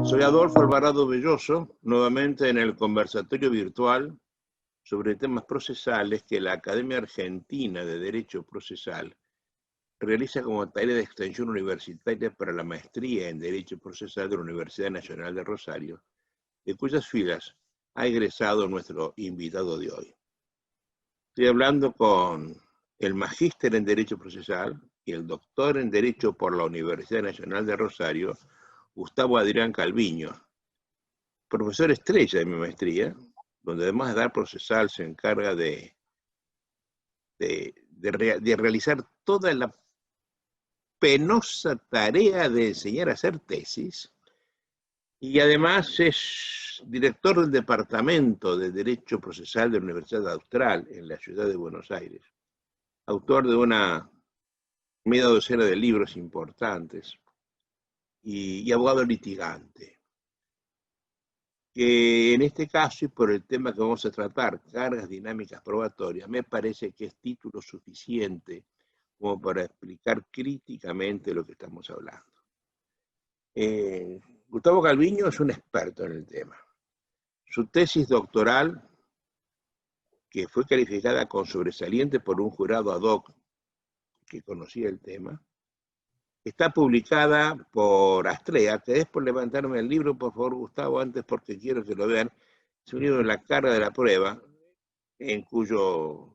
Soy Adolfo Alvarado Belloso, nuevamente en el conversatorio virtual sobre temas procesales que la Academia Argentina de Derecho Procesal realiza como tarea de extensión universitaria para la maestría en Derecho Procesal de la Universidad Nacional de Rosario, de cuyas filas ha egresado nuestro invitado de hoy. Estoy hablando con el magíster en Derecho Procesal y el doctor en Derecho por la Universidad Nacional de Rosario, Gustavo Adrián Calviño, profesor estrella de mi maestría, donde además de dar procesal se encarga de realizar toda la penosa tarea de enseñar a hacer tesis, y además es director del Departamento de Derecho Procesal de la Universidad Austral en la ciudad de Buenos Aires, autor de una media docena de libros importantes y abogado litigante, que en este caso y por el tema que vamos a tratar, cargas dinámicas probatorias, me parece que es título suficiente como para explicar críticamente lo que estamos hablando. Gustavo Calviño es un experto en el tema. Su tesis doctoral, que fue calificada con sobresaliente por un jurado ad hoc que conocía el tema, está publicada por Astrea. Te des por levantarme el libro, por favor, Gustavo, antes, porque quiero que lo vean. Es un libro de La carga de la prueba, a cuyo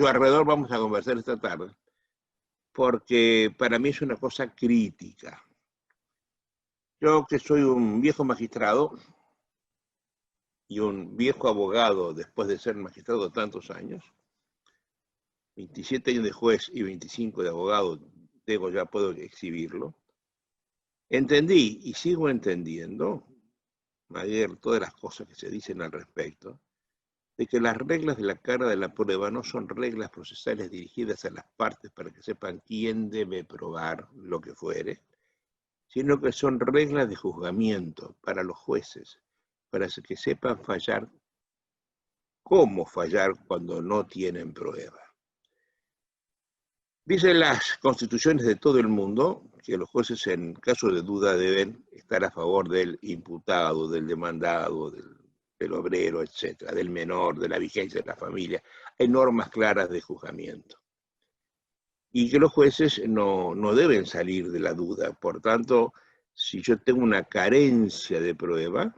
alrededor vamos a conversar esta tarde, porque para mí es una cosa crítica. Yo, que soy un viejo magistrado y un viejo abogado después de ser magistrado tantos años, 27 años de juez y 25 de abogado, ya puedo exhibirlo, entendí y sigo entendiendo, ayer, todas las cosas que se dicen al respecto, de que las reglas de la carga de la prueba no son reglas procesales dirigidas a las partes para que sepan quién debe probar lo que fuere, sino que son reglas de juzgamiento para los jueces, para que sepan fallar, cómo fallar cuando no tienen prueba. Dicen las constituciones de todo el mundo que los jueces en caso de duda deben estar a favor del imputado, del demandado, del obrero, etcétera, del menor, de la vigencia de la familia. Hay normas claras de juzgamiento. Y que los jueces no deben salir de la duda. Por tanto, si yo tengo una carencia de prueba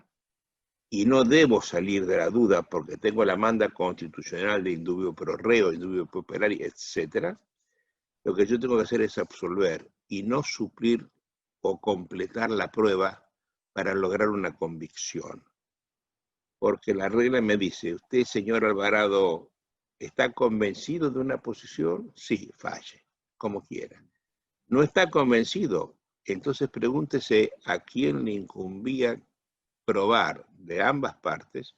y no debo salir de la duda porque tengo la manda constitucional de indubio pro reo, indubio pro operari, etcétera, lo que yo tengo que hacer es absolver y no suplir o completar la prueba para lograr una convicción. Porque la regla me dice, usted, señor Alvarado, ¿está convencido de una posición? Sí, falle, como quiera. ¿No está convencido? Entonces pregúntese a quién le incumbía probar de ambas partes,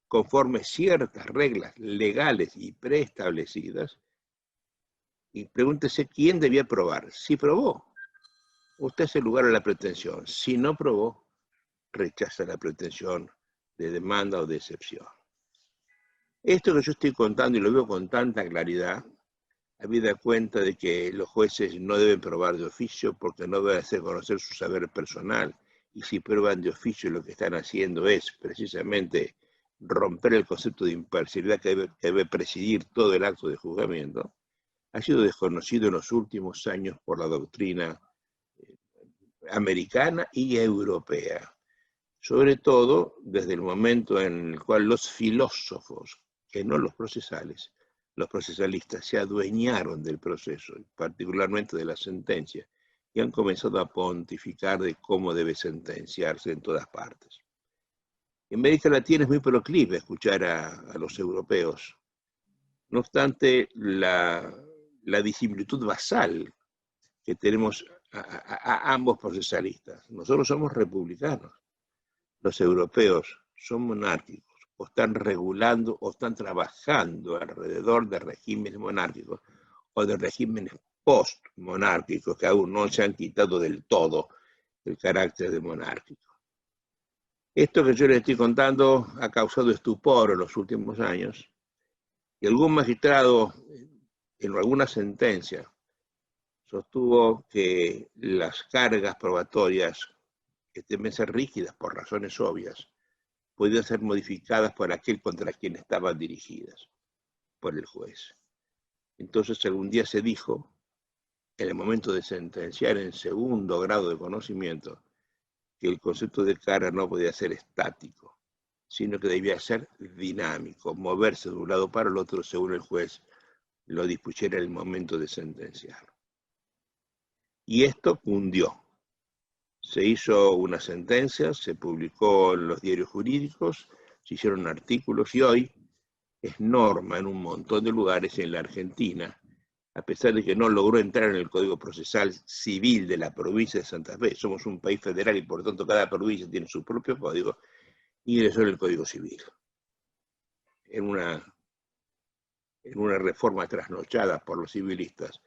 conforme ciertas reglas legales y preestablecidas, y pregúntese quién debía probar. Si probó, usted hace lugar a la pretensión. Si no probó, rechaza la pretensión de demanda o de excepción. Esto que yo estoy contando y lo veo con tanta claridad, habida cuenta de que los jueces no deben probar de oficio porque no deben hacer conocer su saber personal, y si prueban de oficio lo que están haciendo es precisamente romper el concepto de imparcialidad que debe presidir todo el acto de juzgamiento, ha sido desconocido en los últimos años por la doctrina americana y europea, sobre todo desde el momento en el cual los filósofos, que no los procesales, los procesalistas se adueñaron del proceso, particularmente de la sentencia, y han comenzado a pontificar de cómo debe sentenciarse en todas partes. En América Latina es muy proclive escuchar a los europeos. No obstante, la disimilitud basal que tenemos a ambos procesalistas. Nosotros somos republicanos. Los europeos son monárquicos, o están regulando o están trabajando alrededor de regímenes monárquicos o de regímenes post-monárquicos que aún no se han quitado del todo el carácter de monárquico. Esto que yo les estoy contando ha causado estupor en los últimos años, y algún magistrado en alguna sentencia sostuvo que las cargas probatorias en vez de ser rígidas por razones obvias, podían ser modificadas por aquel contra quien estaban dirigidas, por el juez. Entonces algún día se dijo, en el momento de sentenciar en segundo grado de conocimiento, que el concepto de carga no podía ser estático, sino que debía ser dinámico, moverse de un lado para el otro según el juez lo dispusiera en el momento de sentenciar. Y esto cundió. Se hizo una sentencia, se publicó en los diarios jurídicos, se hicieron artículos y hoy es norma en un montón de lugares en la Argentina, a pesar de que no logró entrar en el Código Procesal Civil de la provincia de Santa Fe. Somos un país federal y por lo tanto cada provincia tiene su propio código, ingresó en el Código Civil. En una reforma trasnochada por los civilistas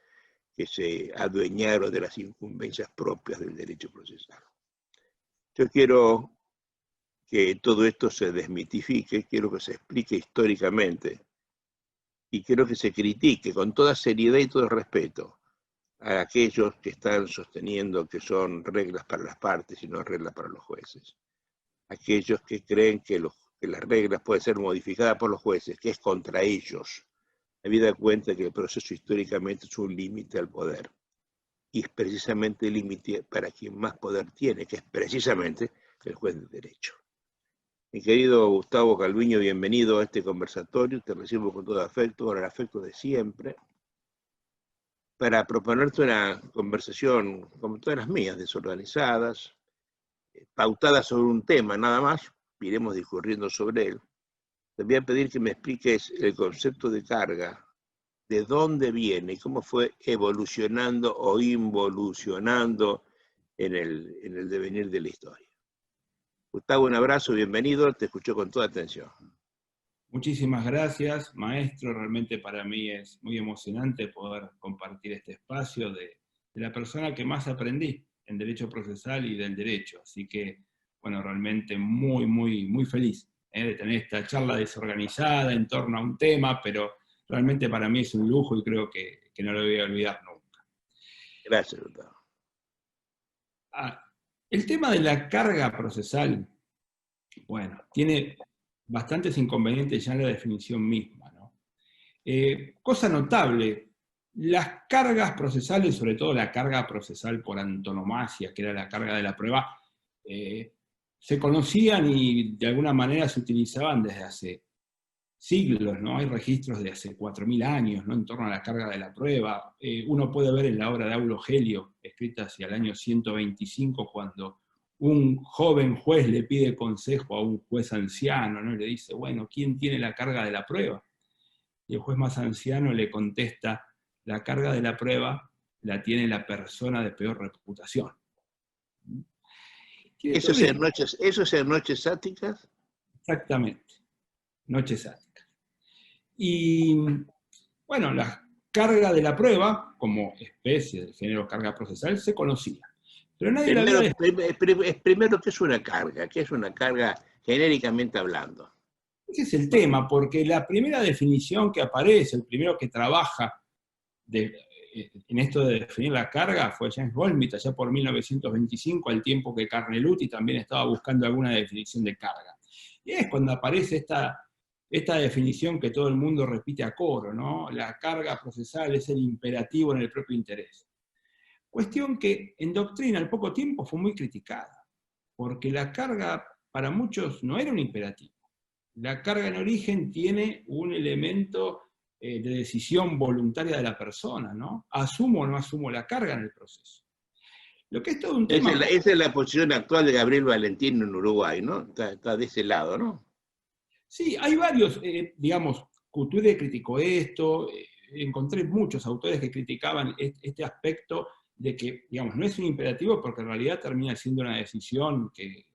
que se adueñaron de las incumbencias propias del derecho procesal. Yo quiero que todo esto se desmitifique, quiero que se explique históricamente y quiero que se critique con toda seriedad y todo respeto a aquellos que están sosteniendo que son reglas para las partes y no reglas para los jueces. Aquellos que creen que las reglas pueden ser modificadas por los jueces, que es contra ellos. Habida cuenta que el proceso históricamente es un límite al poder. Y es precisamente el límite para quien más poder tiene, que es precisamente el juez de derecho. Mi querido Gustavo Calviño, bienvenido a este conversatorio. Te recibo con todo afecto, con el afecto de siempre, para proponerte una conversación, como todas las mías, desorganizadas, pautada sobre un tema nada más, iremos discurriendo sobre él. Te voy a pedir que me expliques el concepto de carga, de dónde viene y cómo fue evolucionando o involucionando en el devenir de la historia. Gustavo, un abrazo, bienvenido, te escucho con toda atención. Muchísimas gracias, maestro. Realmente para mí es muy emocionante poder compartir este espacio de la persona que más aprendí en Derecho Procesal y del Derecho. Así que, bueno, realmente muy, muy, muy feliz de tener esta charla desorganizada en torno a un tema, pero realmente para mí es un lujo y creo que no lo voy a olvidar nunca. Gracias, Gustavo. El tema de la carga procesal, bueno, tiene bastantes inconvenientes ya en la definición misma, ¿no? Cosa notable, las cargas procesales, sobre todo la carga procesal por antonomasia, que era la carga de la prueba, se conocían y de alguna manera se utilizaban desde hace siglos, ¿no? Hay registros de hace 4.000 años, ¿no? En torno a la carga de la prueba. Uno puede ver en la obra de Aulo Gelio, escrita hacia el año 125, cuando un joven juez le pide consejo a un juez anciano, ¿no? Y le dice, bueno, ¿quién tiene la carga de la prueba? Y el juez más anciano le contesta, la carga de la prueba la tiene la persona de peor reputación. ¿Eso es en noches sáticas? Exactamente, noches sáticas. Y bueno, la carga de la prueba, como especie del género carga procesal, se conocía. Pero nadie primero, ¿qué es una carga? ¿Qué es una carga genéricamente hablando? Ese es el tema, porque la primera definición que aparece, el primero que trabaja en esto de definir la carga fue James Goldsmith, allá por 1925, al tiempo que Carneluti también estaba buscando alguna definición de carga. Y es cuando aparece esta definición que todo el mundo repite a coro, ¿no? La carga procesal es el imperativo en el propio interés. Cuestión que en doctrina al poco tiempo fue muy criticada, porque la carga para muchos no era un imperativo. La carga en origen tiene un elemento de decisión voluntaria de la persona, ¿no? ¿Asumo o no asumo la carga en el proceso? Lo que es todo un tema... Esa es la posición actual de Gabriel Valentino en Uruguay, ¿no? Está de ese lado, ¿no? Sí, hay varios, digamos, Couture criticó esto, encontré muchos autores que criticaban este aspecto de que, digamos, no es un imperativo porque en realidad termina siendo una decisión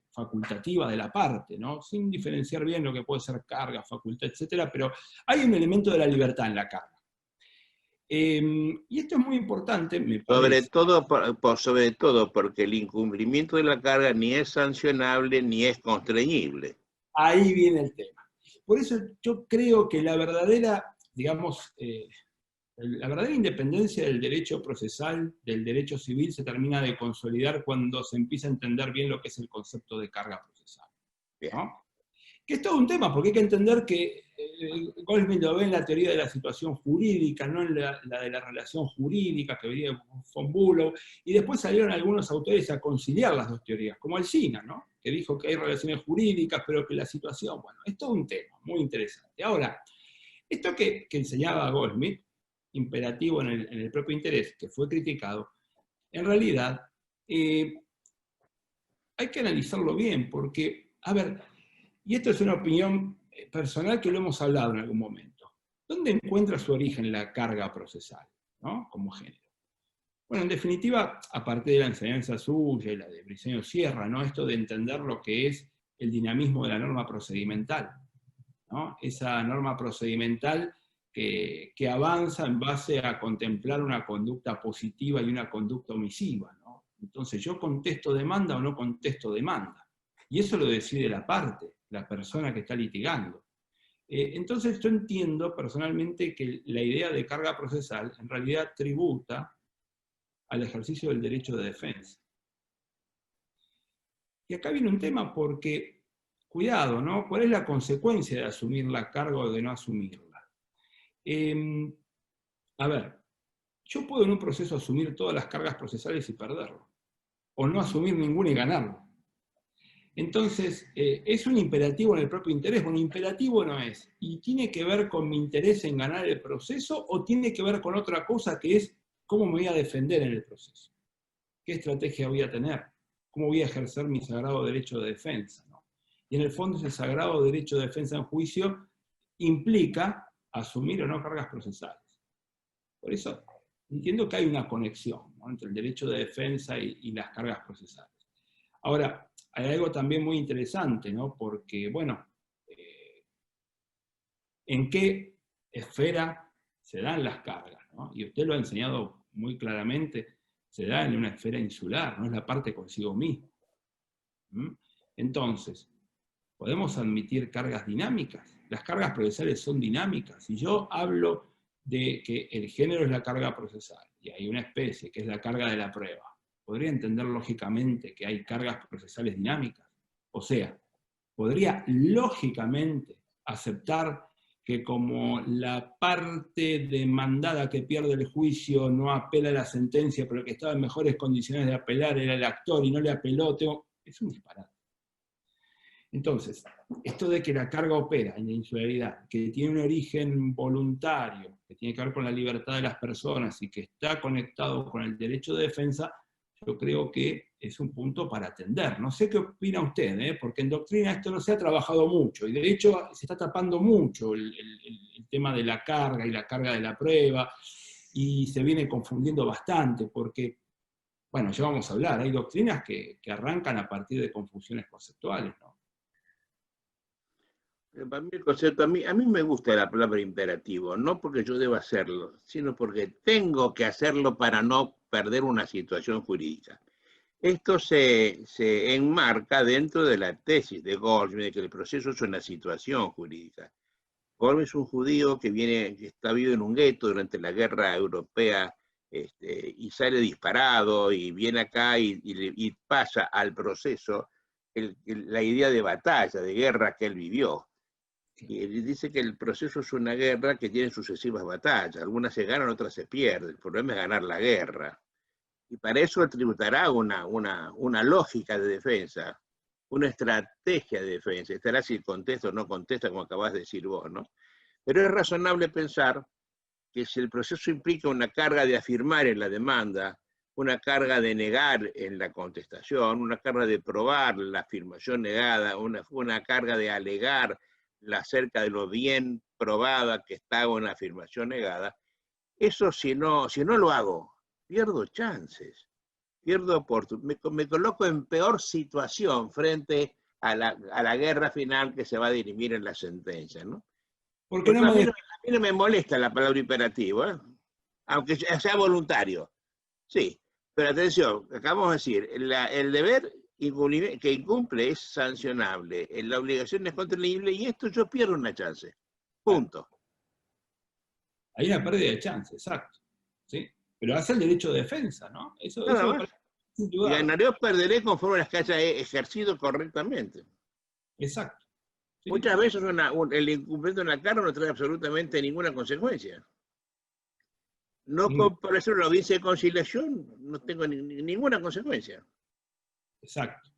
facultativa de la parte, ¿no? Sin diferenciar bien lo que puede ser carga, facultad, etcétera, pero hay un elemento de la libertad en la carga. Y esto es muy importante, me parece. Sobre todo porque el incumplimiento de la carga ni es sancionable ni es constreñible. Ahí viene el tema. Por eso yo creo que la verdadera, digamos, La verdadera independencia del derecho procesal, del derecho civil, se termina de consolidar cuando se empieza a entender bien lo que es el concepto de carga procesal, ¿no? Que es todo un tema, porque hay que entender que Goldsmith lo ve en la teoría de la situación jurídica, no en la de la relación jurídica que venía de von Bülow, y después salieron algunos autores a conciliar las dos teorías, como Alsina, ¿no? Que dijo que hay relaciones jurídicas, pero que la situación, bueno, es todo un tema muy interesante. Ahora, esto que enseñaba Goldsmith, imperativo en el propio interés, que fue criticado, en realidad hay que analizarlo bien, porque, a ver, y esto es una opinión personal que lo hemos hablado en algún momento. ¿Dónde encuentra su origen la carga procesal, ¿no? Como género? Bueno, en definitiva, aparte de la enseñanza suya y la de Briceño Sierra, ¿no? Esto de entender lo que es el dinamismo de la norma procedimental, ¿no? Esa norma procedimental que avanza en base a contemplar una conducta positiva y una conducta omisiva, ¿no? Entonces, ¿yo contesto demanda o no contesto demanda? Y eso lo decide la parte, la persona que está litigando. Entonces yo entiendo personalmente que la idea de carga procesal en realidad tributa al ejercicio del derecho de defensa. Y acá viene un tema porque, cuidado, ¿no? ¿Cuál es la consecuencia de asumir la carga o de no asumirla? A ver, yo puedo en un proceso asumir todas las cargas procesales y perderlo, o no asumir ninguna y ganarlo. Entonces, ¿es un imperativo en el propio interés? Bueno, imperativo no es. ¿Y tiene que ver con mi interés en ganar el proceso o tiene que ver con otra cosa que es cómo me voy a defender en el proceso? ¿Qué estrategia voy a tener? ¿Cómo voy a ejercer mi sagrado derecho de defensa? ¿No? Y en el fondo ese sagrado derecho de defensa en juicio implica asumir o no cargas procesales. Por eso entiendo que hay una conexión, ¿no?, entre el derecho de defensa y las cargas procesales. Ahora, hay algo también muy interesante, ¿no? Porque, bueno, ¿en qué esfera se dan las cargas, ¿no? Y usted lo ha enseñado muy claramente, se da en una esfera insular, no es la parte consigo mismo. Entonces, ¿podemos admitir cargas dinámicas? Las cargas procesales son dinámicas. Si yo hablo de que el género es la carga procesal y hay una especie que es la carga de la prueba, ¿podría entender lógicamente que hay cargas procesales dinámicas? O sea, ¿podría lógicamente aceptar que como la parte demandada que pierde el juicio no apela a la sentencia, pero el que estaba en mejores condiciones de apelar era el actor y no le apeló? Es un disparate. Entonces, esto de que la carga opera en la insularidad, que tiene un origen voluntario, que tiene que ver con la libertad de las personas y que está conectado con el derecho de defensa, yo creo que es un punto para atender. No sé qué opina usted, porque en doctrina esto no se ha trabajado mucho, y de hecho se está tapando mucho el tema de la carga y la carga de la prueba, y se viene confundiendo bastante, porque, bueno, ya vamos a hablar, hay doctrinas que arrancan a partir de confusiones conceptuales, ¿no? Para mí el concepto, a mí me gusta la palabra imperativo, no porque yo deba hacerlo, sino porque tengo que hacerlo para no perder una situación jurídica. Esto se enmarca dentro de la tesis de Goldsmith, de que el proceso es una situación jurídica. Goldsmith es un judío que está vivo en un gueto durante la guerra europea, y sale disparado y viene acá y pasa al proceso la idea de batalla, de guerra que él vivió. Y él dice que el proceso es una guerra que tiene sucesivas batallas. Algunas se ganan, otras se pierden. El problema es ganar la guerra. Y para eso tributará una lógica de defensa, una estrategia de defensa. Estará si contesta o no contesta, como acabas de decir vos, ¿no? Pero es razonable pensar que si el proceso implica una carga de afirmar en la demanda, una carga de negar en la contestación, una carga de probar la afirmación negada, una carga de alegar acerca de lo bien probada que está una afirmación negada, eso si no lo hago, pierdo chances, pierdo oportunidades, me coloco en peor situación frente a la guerra final que se va a dirimir en la sentencia, ¿no? Porque no a mí no me molesta la palabra imperativo, aunque sea voluntario, sí, pero atención, acabamos de decir, el deber que incumple es sancionable, la obligación es contraíble y esto yo pierdo una chance. Punto. Hay una pérdida de chance, exacto. ¿Sí? Pero hace el derecho de defensa, ¿no? Nada Eso me más. parece sin Y dudar. ganaré o perderé conforme las que haya ejercido correctamente. Exacto. ¿Sí? Muchas veces el incumplimiento en la carga no trae absolutamente ninguna consecuencia. No por eso la audiencia de conciliación no tengo ninguna consecuencia. Exacto.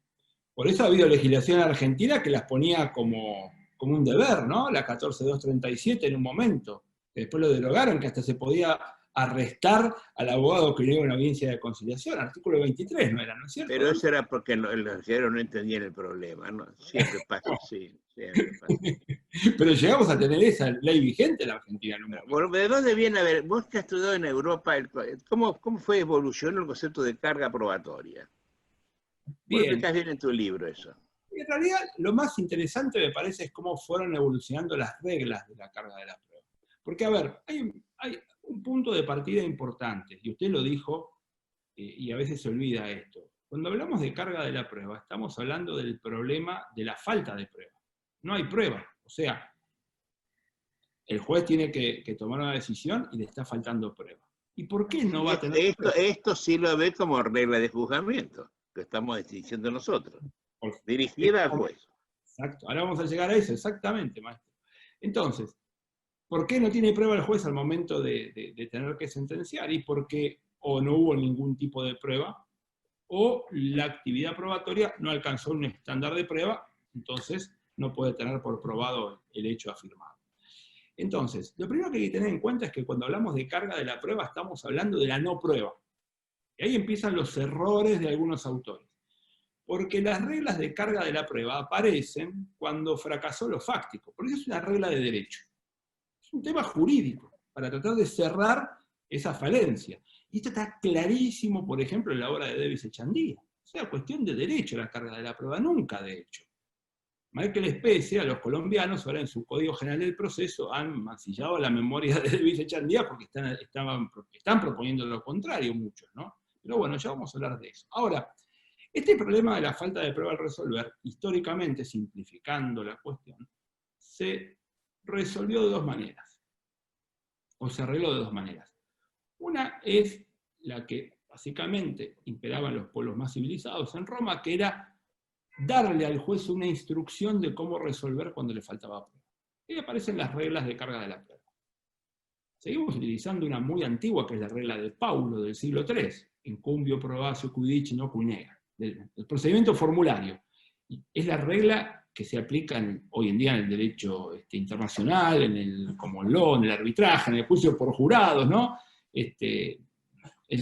Por eso ha habido legislación argentina que las ponía como un deber, ¿no? La 14237 en un momento. Que después lo derogaron, que hasta se podía arrestar al abogado que iba a una audiencia de conciliación. Artículo 23, ¿no era? ¿No es cierto? Pero eso era porque los argentinos no entendían el problema, ¿no? Siempre pasa así, siempre pasa. Pero llegamos a tener esa ley vigente en la Argentina en un momento. Bueno, ¿de dónde viene? A ver, vos que has estudiado en Europa, ¿cómo fue evolucionando el concepto de carga probatoria? Vos Bien. explicás bien en tu libro eso. En realidad, lo más interesante me parece es cómo fueron evolucionando las reglas de la carga de la prueba. Porque, a ver, hay un punto de partida importante, y usted lo dijo, y a veces se olvida esto. Cuando hablamos de carga de la prueba, estamos hablando del problema de la falta de prueba. No hay prueba. O sea, el juez tiene que tomar una decisión y le está faltando prueba. ¿Y por qué no va a tener prueba? Esto sí lo ve como regla de juzgamiento, que estamos diciendo nosotros, dirigida al juez. Exacto, ahora vamos a llegar a eso, exactamente, maestro. Entonces, ¿por qué no tiene prueba el juez al momento de tener que sentenciar? Y porque o no hubo ningún tipo de prueba, o la actividad probatoria no alcanzó un estándar de prueba, entonces no puede tener por probado el hecho afirmado. Entonces, lo primero que hay que tener en cuenta es que cuando hablamos de carga de la prueba estamos hablando de la no prueba. Y ahí empiezan los errores de algunos autores. Porque las reglas de carga de la prueba aparecen cuando fracasó lo fáctico. Por eso es una regla de derecho. Es un tema jurídico, para tratar de cerrar esa falencia. Y esto está clarísimo, por ejemplo, en la obra de Davis Echandía. O sea, cuestión de derecho la carga de la prueba, nunca de hecho. Michael Specie, a los colombianos, ahora en su Código General del Proceso, han mancillado la memoria de Davis Echandía porque están proponiendo lo contrario muchos, ¿no? Pero bueno, ya vamos a hablar de eso. Ahora, este problema de la falta de prueba al resolver, históricamente, simplificando la cuestión, se resolvió de dos maneras, o se arregló de dos maneras. Una es la que básicamente imperaba en los pueblos más civilizados en Roma, que era darle al juez una instrucción de cómo resolver cuando le faltaba prueba. Y aparecen las reglas de carga de la prueba. Seguimos utilizando una muy antigua, que es la regla de Paulo del siglo III, incumbio probatio cuidici no cunega, el procedimiento formulario. Es la regla que se aplica hoy en día en el derecho internacional, como el law, en el arbitraje, en el juicio por jurados, ¿no? El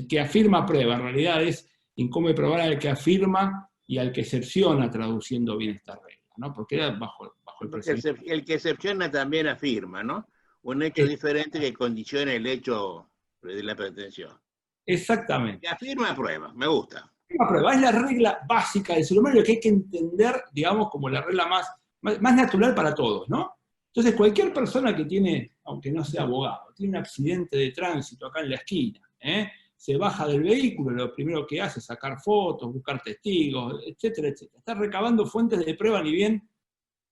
que afirma prueba, en realidad es incumbe probar al que afirma y al que excepciona, traduciendo bien esta regla, ¿no? Porque era bajo el procedimiento. El que excepciona también afirma, ¿no? Un hecho diferente que condiciona el hecho de la pretensión. Exactamente. Que afirma prueba, me gusta. La prueba es la regla básica del ser humano, que hay que entender, digamos, como la regla más natural para todos, ¿no? Entonces, cualquier persona que tiene, aunque no sea abogado, tiene un accidente de tránsito acá en la esquina, se baja del vehículo, lo primero que hace es sacar fotos, buscar testigos, etcétera, etcétera. Está recabando fuentes de prueba ni bien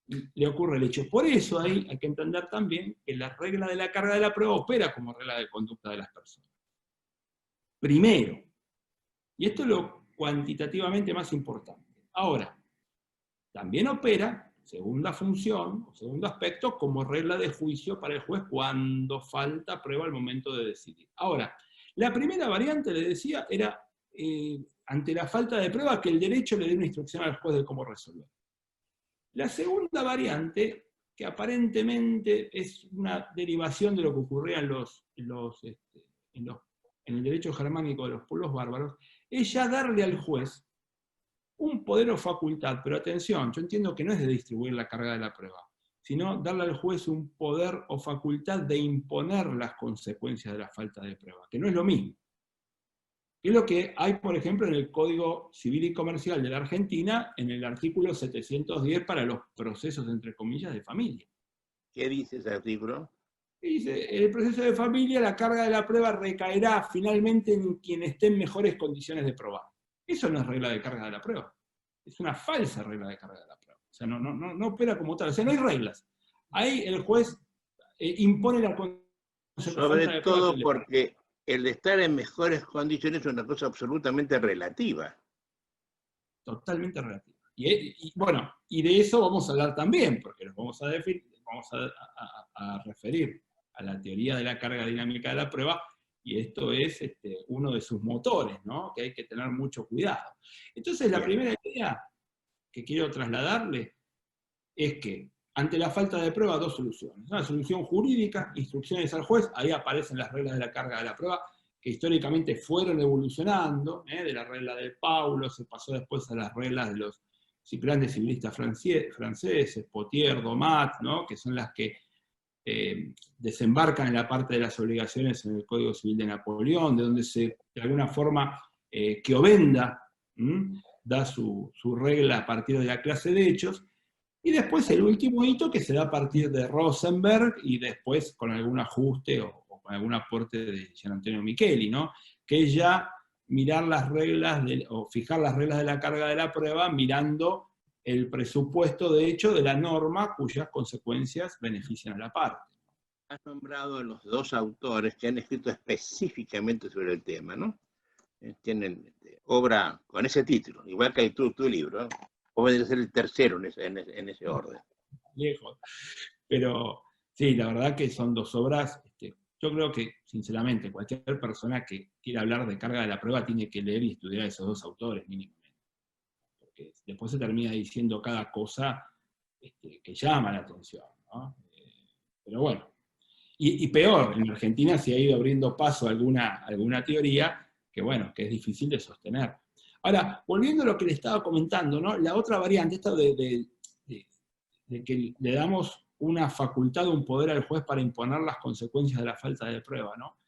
le ocurre el hecho. Por eso ahí hay que entender también que la regla de la carga de la prueba opera como regla de conducta de las personas. Primero, y esto es lo cuantitativamente más importante. Ahora, también opera, segunda función, o segundo aspecto, como regla de juicio para el juez cuando falta prueba al momento de decidir. Ahora, la primera variante, le decía, era ante la falta de prueba que el derecho le dé una instrucción al juez de cómo resolver. La segunda variante, que aparentemente es una derivación de lo que ocurría en el derecho germánico de los pueblos bárbaros, es ya darle al juez un poder o facultad, pero atención, yo entiendo que no es de distribuir la carga de la prueba, sino darle al juez un poder o facultad de imponer las consecuencias de la falta de prueba, que no es lo mismo. Es lo que hay, por ejemplo, en el Código Civil y Comercial de la Argentina, en el artículo 710 para los procesos, entre comillas, de familia. ¿Qué dice ese artículo? Dice, en el proceso de familia la carga de la prueba recaerá finalmente en quien esté en mejores condiciones de probar. Eso no es regla de carga de la prueba. Es una falsa regla de carga de la prueba. O sea, no opera como tal. O sea, no hay reglas. Ahí el juez impone la condición Sobre todo porque el estar en mejores condiciones es una cosa absolutamente relativa. Totalmente relativa. Y bueno, y de eso vamos a hablar también, porque nos vamos a referir a la teoría de la carga dinámica de la prueba, y esto es uno de sus motores, ¿no? Que hay que tener mucho cuidado. Entonces, la primera idea que quiero trasladarle es que, ante la falta de prueba, dos soluciones. Una solución jurídica, instrucciones al juez, ahí aparecen las reglas de la carga de la prueba, que históricamente fueron evolucionando, de la regla de Paulo, se pasó después a las reglas de los grandes civilistas franceses, Potier, Domat, ¿no? Que son las que desembarcan en la parte de las obligaciones en el Código Civil de Napoleón, de donde de alguna forma, Chiovenda da su regla a partir de la clase de hechos, y después el último hito que se da a partir de Rosenberg, y después con algún ajuste o con algún aporte de Gian Antonio Micheli, ¿no? Que es ya mirar las reglas, o fijar las reglas de la carga de la prueba mirando el presupuesto de hecho de la norma cuyas consecuencias benefician a la parte. Has nombrado a los dos autores que han escrito específicamente sobre el tema, ¿no? Tienen obra con ese título, igual que tu libro, ¿no? O vendría a ser el tercero en ese orden. Lejos. Pero sí, la verdad que son dos obras. Yo creo que, sinceramente, cualquier persona que quiera hablar de carga de la prueba tiene que leer y estudiar a esos dos autores, mínimamente. Porque después se termina diciendo cada cosa que llama la atención, ¿no? Pero bueno. Y peor, en Argentina se ha ido abriendo paso a alguna teoría que, bueno, que es difícil de sostener. Ahora, volviendo a lo que le estaba comentando, ¿no? La otra variante, esta de que le damos una facultad, un poder al juez para imponer las consecuencias de la falta de prueba, ¿no?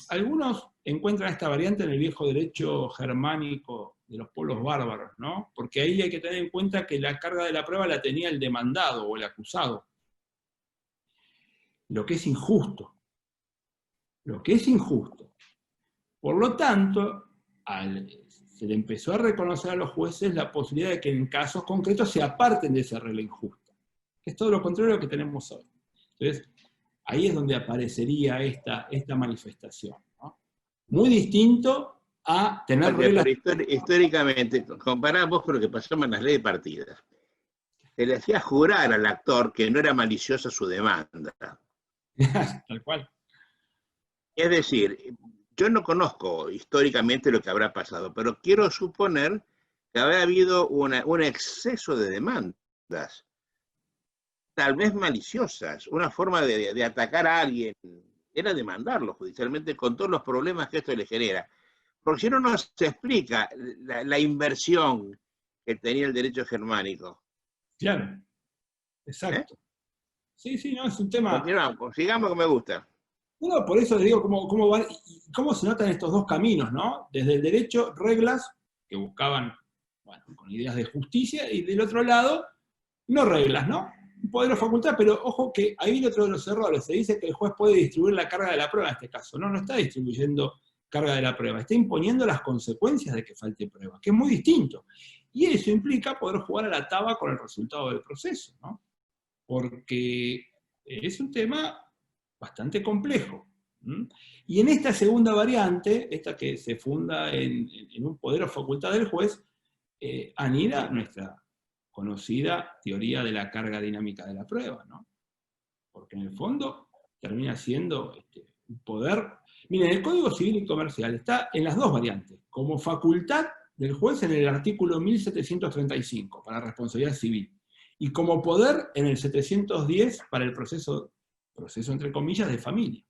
Algunos encuentran esta variante en el viejo derecho germánico de los pueblos bárbaros, ¿no? Porque ahí hay que tener en cuenta que la carga de la prueba la tenía el demandado o el acusado. Lo que es injusto. Lo que es injusto. Por lo tanto, se le empezó a reconocer a los jueces la posibilidad de que en casos concretos se aparten de esa regla injusta. Que es todo lo contrario a lo que tenemos hoy. Entonces, ahí es donde aparecería esta manifestación, ¿no? Muy distinto a tener reglas... Pero históricamente, comparamos con lo que pasaba en las leyes de partidas. Se le hacía jurar al actor que no era maliciosa su demanda. Tal cual. Es decir, yo no conozco históricamente lo que habrá pasado, pero quiero suponer que habrá habido un exceso de demandas, tal vez maliciosas. Una forma de atacar a alguien era demandarlo judicialmente con todos los problemas que esto le genera. Porque si no nos explica la inversión que tenía el derecho germánico. Claro, exacto. Sí, no, es un tema... Continuamos, sigamos que me gusta. Bueno, por eso digo cómo se notan estos dos caminos, ¿no? Desde el derecho, reglas que buscaban, bueno, con ideas de justicia, y del otro lado, no reglas, ¿no? Un poder o facultad, pero ojo que ahí viene otro de los errores. Se dice que el juez puede distribuir la carga de la prueba en este caso. No está distribuyendo carga de la prueba, está imponiendo las consecuencias de que falte prueba, que es muy distinto. Y eso implica poder jugar a la taba con el resultado del proceso, ¿no? Porque es un tema bastante complejo. Y en esta segunda variante, esta que se funda en un poder o facultad del juez, anida nuestra conocida teoría de la carga dinámica de la prueba, ¿no? Porque en el fondo termina siendo un poder... Miren, el Código Civil y Comercial está en las dos variantes, como facultad del juez en el artículo 1735, para responsabilidad civil, y como poder en el 710 para el proceso entre comillas, de familia.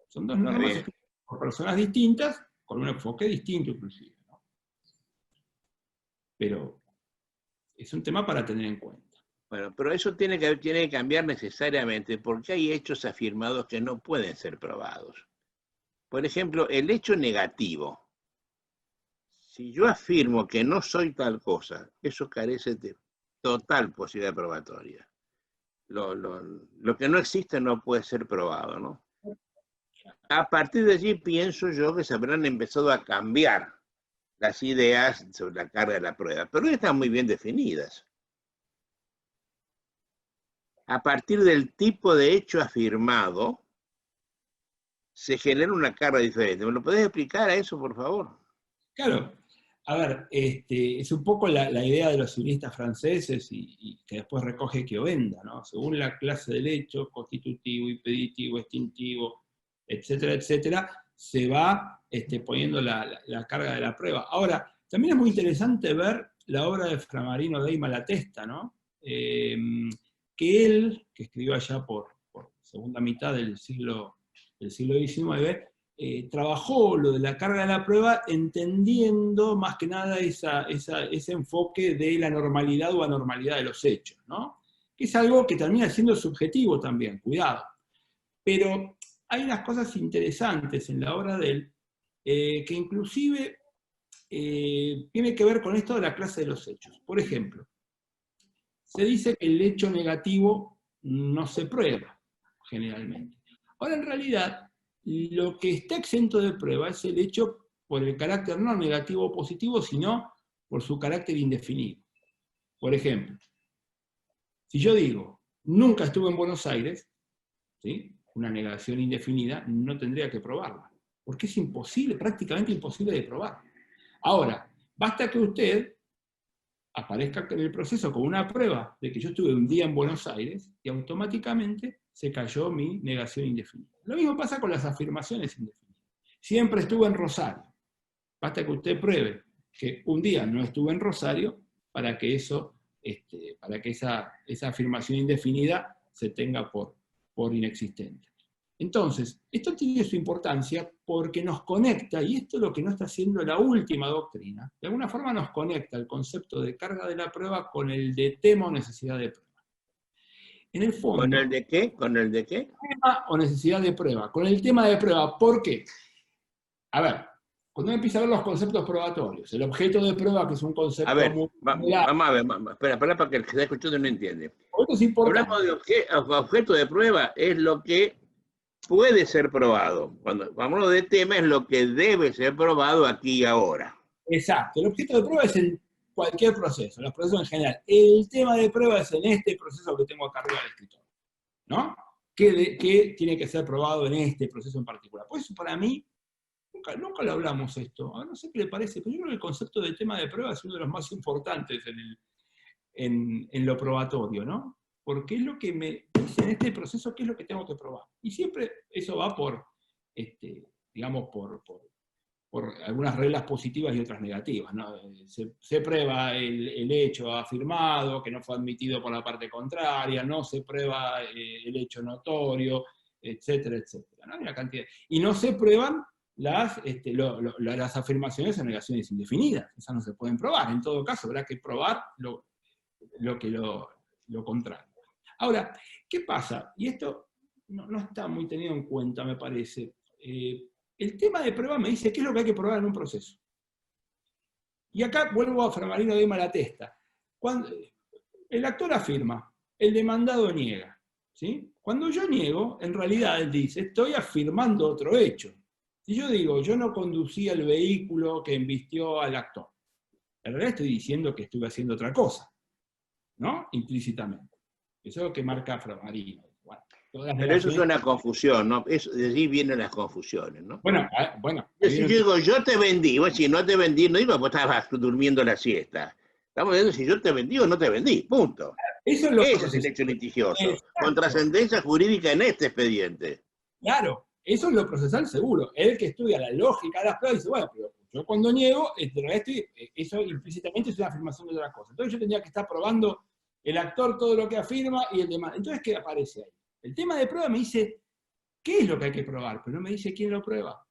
Son dos normas escritas por personas distintas, con un enfoque distinto inclusive, ¿no? Pero es un tema para tener en cuenta. Bueno, pero eso tiene que cambiar necesariamente porque hay hechos afirmados que no pueden ser probados. Por ejemplo, el hecho negativo. Si yo afirmo que no soy tal cosa, eso carece de total posibilidad probatoria. Lo que no existe no puede ser probado, ¿no? A partir de allí pienso yo que se habrán empezado a cambiar las ideas sobre la carga de la prueba, pero están muy bien definidas. a partir del tipo de hecho afirmado, se genera una carga diferente. ¿Me lo podés explicar a eso, por favor? Claro, a ver, es un poco la idea de los civilistas franceses y que después recoge Chiovenda, ¿no? Según la clase del hecho, constitutivo, impeditivo, extintivo, etcétera, etcétera, se va poniendo la carga de la prueba. Ahora, también es muy interesante ver la obra de Framarino Dei Malatesta, ¿no? Que él, que escribió allá por segunda mitad del siglo XIX, trabajó lo de la carga de la prueba entendiendo más que nada ese enfoque de la normalidad o anormalidad de los hechos, ¿no? Que es algo que termina siendo subjetivo también, cuidado. Pero hay unas cosas interesantes en la obra de él, que inclusive tiene que ver con esto de la clase de los hechos. Por ejemplo, se dice que el hecho negativo no se prueba, generalmente. Ahora, en realidad, lo que está exento de prueba es el hecho por el carácter no negativo o positivo, sino por su carácter indefinido. Por ejemplo, si yo digo, nunca estuve en Buenos Aires, ¿sí? Una negación indefinida, no tendría que probarla, porque es imposible, prácticamente imposible de probar. Ahora, basta que usted aparezca en el proceso con una prueba de que yo estuve un día en Buenos Aires y automáticamente se cayó mi negación indefinida. Lo mismo pasa con las afirmaciones indefinidas. Siempre estuve en Rosario. Basta que usted pruebe que un día no estuve en Rosario para que esa afirmación indefinida se tenga por inexistente. Entonces, esto tiene su importancia porque nos conecta, y esto es lo que no está haciendo la última doctrina, de alguna forma nos conecta el concepto de carga de la prueba con el de tema o necesidad de prueba. En el fondo, ¿Con el de qué? ¿Con el de qué? Tema o necesidad de prueba, con el tema de prueba. ¿Por qué? A ver, cuando uno empieza a ver los conceptos probatorios, el objeto de prueba, que es un concepto A ver, muy... vamos a ver, espera, para que el que está escuchando no entiende. Esto es importante. Hablamos de objeto de prueba, es lo que puede ser probado. Cuando hablamos de tema, es lo que debe ser probado aquí y ahora. Exacto, el objeto de prueba es en cualquier proceso, los procesos en general. El tema de prueba es en este proceso que tengo acá arriba del escritorio, ¿no? ¿Qué tiene que ser probado en este proceso en particular? Pues eso para mí, nunca lo hablamos esto, a ver, no sé qué le parece, pero yo creo que el concepto del tema de prueba es uno de los más importantes en lo probatorio, ¿no? Porque es lo que me dice en este proceso qué es lo que tengo que probar. Y siempre eso va digamos, por algunas reglas positivas y otras negativas, ¿no? Se prueba el hecho afirmado, que no fue admitido por la parte contraria, no se prueba el hecho notorio, etcétera, etcétera, ¿no? Hay una cantidad. Y no se prueban las afirmaciones o negaciones indefinidas, esas no se pueden probar. En todo caso, habrá que probar lo contrario. Ahora, ¿qué pasa? Y esto no está muy tenido en cuenta, me parece. El tema de prueba me dice qué es lo que hay que probar en un proceso. Y acá vuelvo a Framarino Dei Malatesta. Cuando el actor afirma, el demandado niega. ¿Sí? Cuando yo niego, en realidad él dice, estoy afirmando otro hecho. Si yo digo, yo no conducía el vehículo que embistió al actor, en realidad estoy diciendo que estuve haciendo otra cosa, ¿no? Implícitamente. Eso es lo que marca Framarino. Bueno, pero eso es una confusión, ¿no? De allí vienen las confusiones, ¿no? Bueno. Si yo digo, yo te vendí, bueno, si no te vendí, no digo, vos estabas durmiendo la siesta. Estamos viendo si yo te vendí o no te vendí, punto. Eso es Ese es el hecho litigioso, exacto, con trascendencia jurídica en este expediente. Claro, eso es lo procesal seguro. El que estudia la lógica de las pruebas dice, bueno, pero yo cuando niego, eso implícitamente es una afirmación de otra cosa. Entonces yo tendría que estar probando el actor todo lo que afirma y el demás. Entonces, ¿qué aparece ahí? El tema de prueba me dice, ¿qué es lo que hay que probar? Pero no me dice quién lo prueba.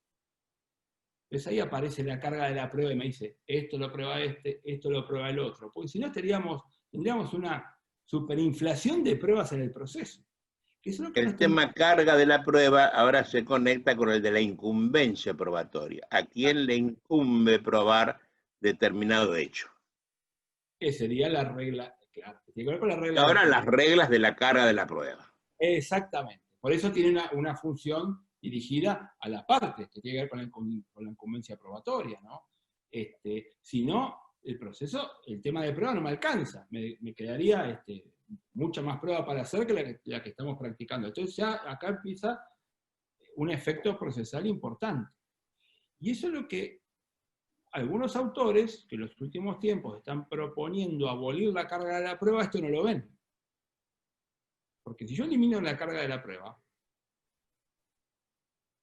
Entonces ahí aparece la carga de la prueba y me dice, esto lo prueba esto lo prueba el otro. Porque si no tendríamos una superinflación de pruebas en el proceso. El tema carga de la prueba ahora se conecta con el de la incumbencia probatoria. ¿A quién le incumbe probar determinado hecho? Que sería la regla, claro, tiene que ver con la regla. Ahora las reglas de la carga de la prueba. Exactamente. Por eso tiene una función dirigida a la parte, que tiene que ver con la incumbencia probatoria, ¿no? Si no, el proceso, el tema de prueba no me alcanza, me quedaría mucha más prueba para hacer que la que estamos practicando. Entonces ya acá empieza un efecto procesal importante. Y eso es lo que algunos autores, que en los últimos tiempos están proponiendo abolir la carga de la prueba, esto no lo ven. Porque si yo elimino la carga de la prueba,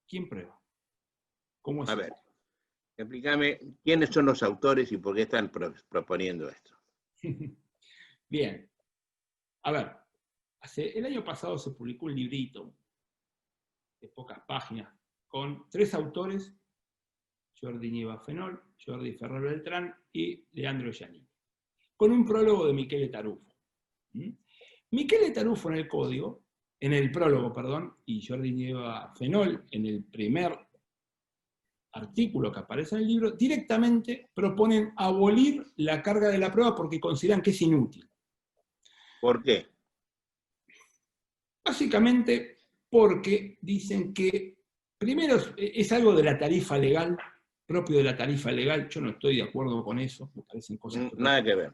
¿quién prueba? ¿Cómo es A eso? ver, explícame quiénes son los autores y por qué están proponiendo esto. Bien. A ver, el año pasado se publicó un librito de pocas páginas con 3 autores, Jordi Nieva Fenol, Jordi Ferrer Beltrán y Leandro Giannini, con un prólogo de Michele Tarufo. Michele Tarufo en el prólogo, perdón, y Jordi Nieva Fenol en el primer artículo que aparece en el libro, directamente proponen abolir la carga de la prueba porque consideran que es inútil. ¿Por qué? Básicamente porque dicen que, primero, es algo de la tarifa legal, propio de la tarifa legal, yo no estoy de acuerdo con eso, me parecen cosas Nada que ver.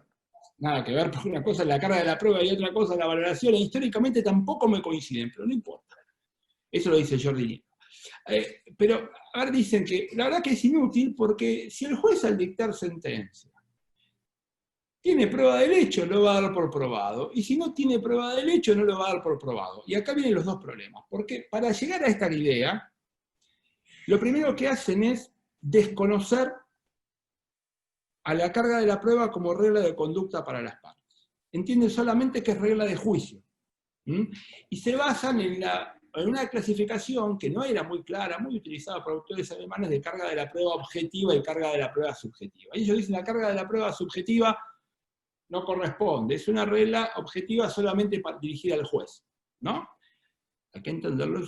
nada que ver, porque una cosa es la carga de la prueba y otra cosa es la valoración, e históricamente tampoco me coinciden, pero no importa. Eso lo dice Jordi. Pero ahora dicen que la verdad que es inútil porque si el juez al dictar sentencia tiene prueba del hecho, lo va a dar por probado. Y si no tiene prueba del hecho, no lo va a dar por probado. Y acá vienen los dos problemas. Porque para llegar a esta idea, lo primero que hacen es desconocer a la carga de la prueba como regla de conducta para las partes. Entienden solamente que es regla de juicio. Y se basan en una clasificación que no era muy clara, muy utilizada por autores alemanes, de carga de la prueba objetiva y carga de la prueba subjetiva. Ellos dicen la carga de la prueba subjetiva no corresponde, es una regla objetiva solamente dirigida al juez, ¿no? Hay que entenderlo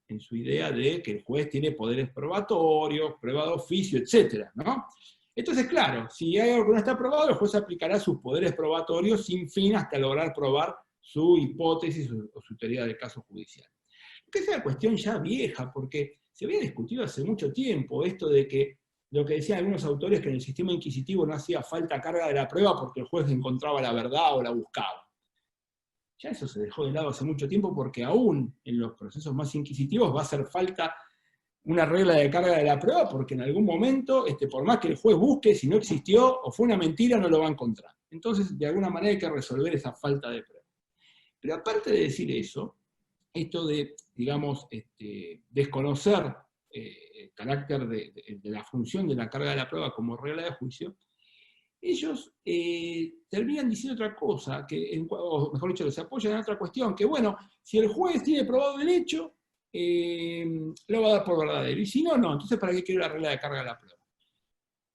en su idea de que el juez tiene poderes probatorios, prueba de oficio, etc., ¿no? Entonces, claro, si hay algo que no está probado, el juez aplicará sus poderes probatorios sin fin hasta lograr probar su hipótesis o su teoría del caso judicial. Que es una cuestión ya vieja, porque se había discutido hace mucho tiempo esto de que lo que decían algunos autores, que en el sistema inquisitivo no hacía falta carga de la prueba porque el juez encontraba la verdad o la buscaba. Ya eso se dejó de lado hace mucho tiempo porque aún en los procesos más inquisitivos va a hacer falta una regla de carga de la prueba porque en algún momento, por más que el juez busque, si no existió o fue una mentira, no lo va a encontrar. Entonces, de alguna manera hay que resolver esa falta de prueba. Pero aparte de decir eso, esto de, digamos, desconocer el carácter de la función de la carga de la prueba como regla de juicio, ellos terminan diciendo otra cosa, o mejor dicho, se apoyan en otra cuestión, que bueno, si el juez tiene probado el hecho, lo va a dar por verdadero, y si no, no, entonces ¿para qué quiero la regla de carga de la prueba?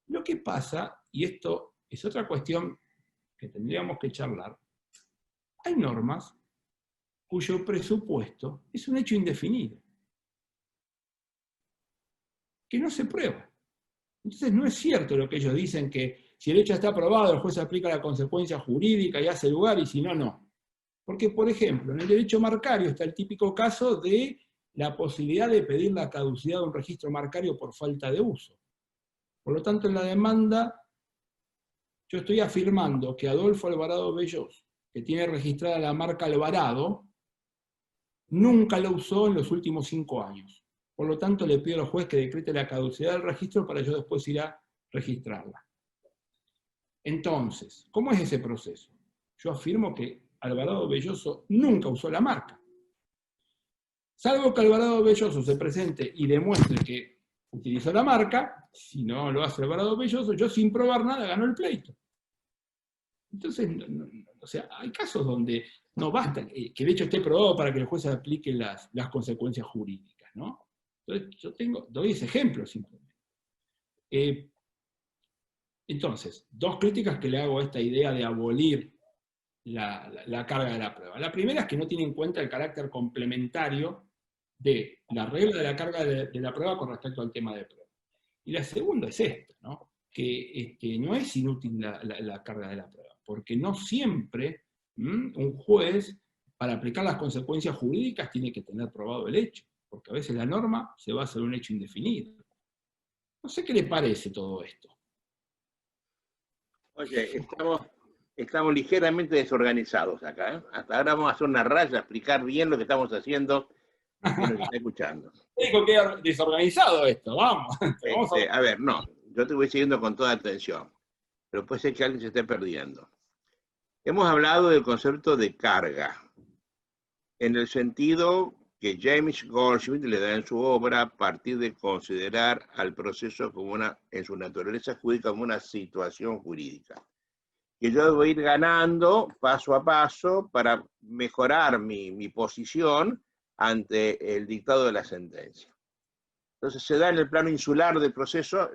Lo que pasa, y esto es otra cuestión que tendríamos que charlar, hay normas cuyo presupuesto es un hecho indefinido, que no se prueba. Entonces no es cierto lo que ellos dicen, que si el hecho está probado, el juez aplica la consecuencia jurídica y hace lugar, y si no, no. Porque, por ejemplo, en el derecho marcario está el típico caso de la posibilidad de pedir la caducidad de un registro marcario por falta de uso. Por lo tanto, en la demanda, yo estoy afirmando que Adolfo Alvarado Belloso, que tiene registrada la marca Alvarado, nunca lo usó en los últimos 5 años. Por lo tanto, le pido al juez que decrete la caducidad del registro para yo después ir a registrarla. Entonces, ¿cómo es ese proceso? Yo afirmo que Alvarado Belloso nunca usó la marca. Salvo que Alvarado Belloso se presente y demuestre que utilizó la marca, si no lo hace Alvarado Belloso, yo sin probar nada gano el pleito. Entonces, o sea, hay casos donde no basta que el hecho esté probado para que el juez aplique las consecuencias jurídicas, ¿no? Entonces, yo doy ese ejemplo simplemente. Entonces, 2 críticas que le hago a esta idea de abolir la carga de la prueba. La primera es que no tiene en cuenta el carácter complementario de la regla de la carga de la prueba con respecto al tema de prueba. Y la segunda es esta, ¿no? Que no es inútil la carga de la prueba, porque no siempre un juez, para aplicar las consecuencias jurídicas, tiene que tener probado el hecho, porque a veces la norma se basa en un hecho indefinido. No sé qué le parece todo esto. Oye, estamos estamos ligeramente desorganizados acá, ¿eh? Hasta ahora vamos a hacer una raya, explicar bien lo que estamos haciendo y que nos está escuchando. Dijo que era desorganizado esto, vamos. A ver, no, yo te voy siguiendo con toda atención, pero puede ser que alguien se esté perdiendo. Hemos hablado del concepto de carga, en el sentido que James Goldsmith le da en su obra a partir de considerar al proceso como en su naturaleza jurídica como una situación jurídica. Que yo debo ir ganando paso a paso para mejorar mi posición ante el dictado de la sentencia. Entonces se da en el plano insular del proceso,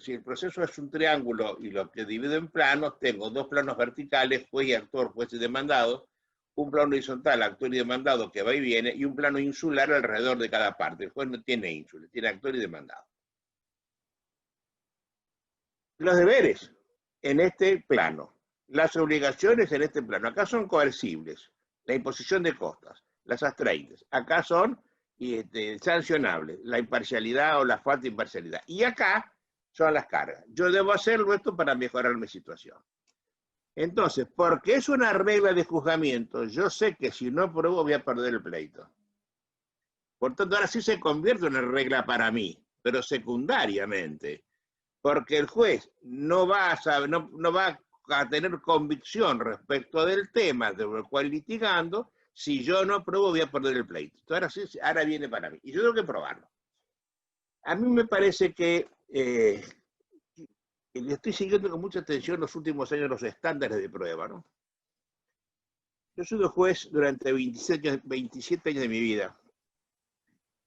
si el proceso es un triángulo y lo que divido en planos, tengo dos planos verticales, juez y actor, juez y demandado, un plano horizontal, actor y demandado que va y viene, y un plano insular alrededor de cada parte. El juez no tiene ínsula, tiene actor y demandado. Los deberes en este plano, las obligaciones en este plano, acá son coercibles, la imposición de costas, las abstraídas, acá son sancionables, la imparcialidad o la falta de imparcialidad. Y acá son las cargas. Yo debo hacerlo esto para mejorar mi situación. Entonces, porque es una regla de juzgamiento, yo sé que si no pruebo voy a perder el pleito. Por tanto, ahora sí se convierte en una regla para mí, pero secundariamente. Porque el juez no va a saber, no va a tener convicción respecto del tema del cual litigando. Si yo no pruebo, voy a perder el pleito. Entonces, ahora viene para mí. Y yo tengo que probarlo. A mí me parece que le estoy siguiendo con mucha atención los últimos años los estándares de prueba, ¿no? Yo soy juez durante 27 años de mi vida.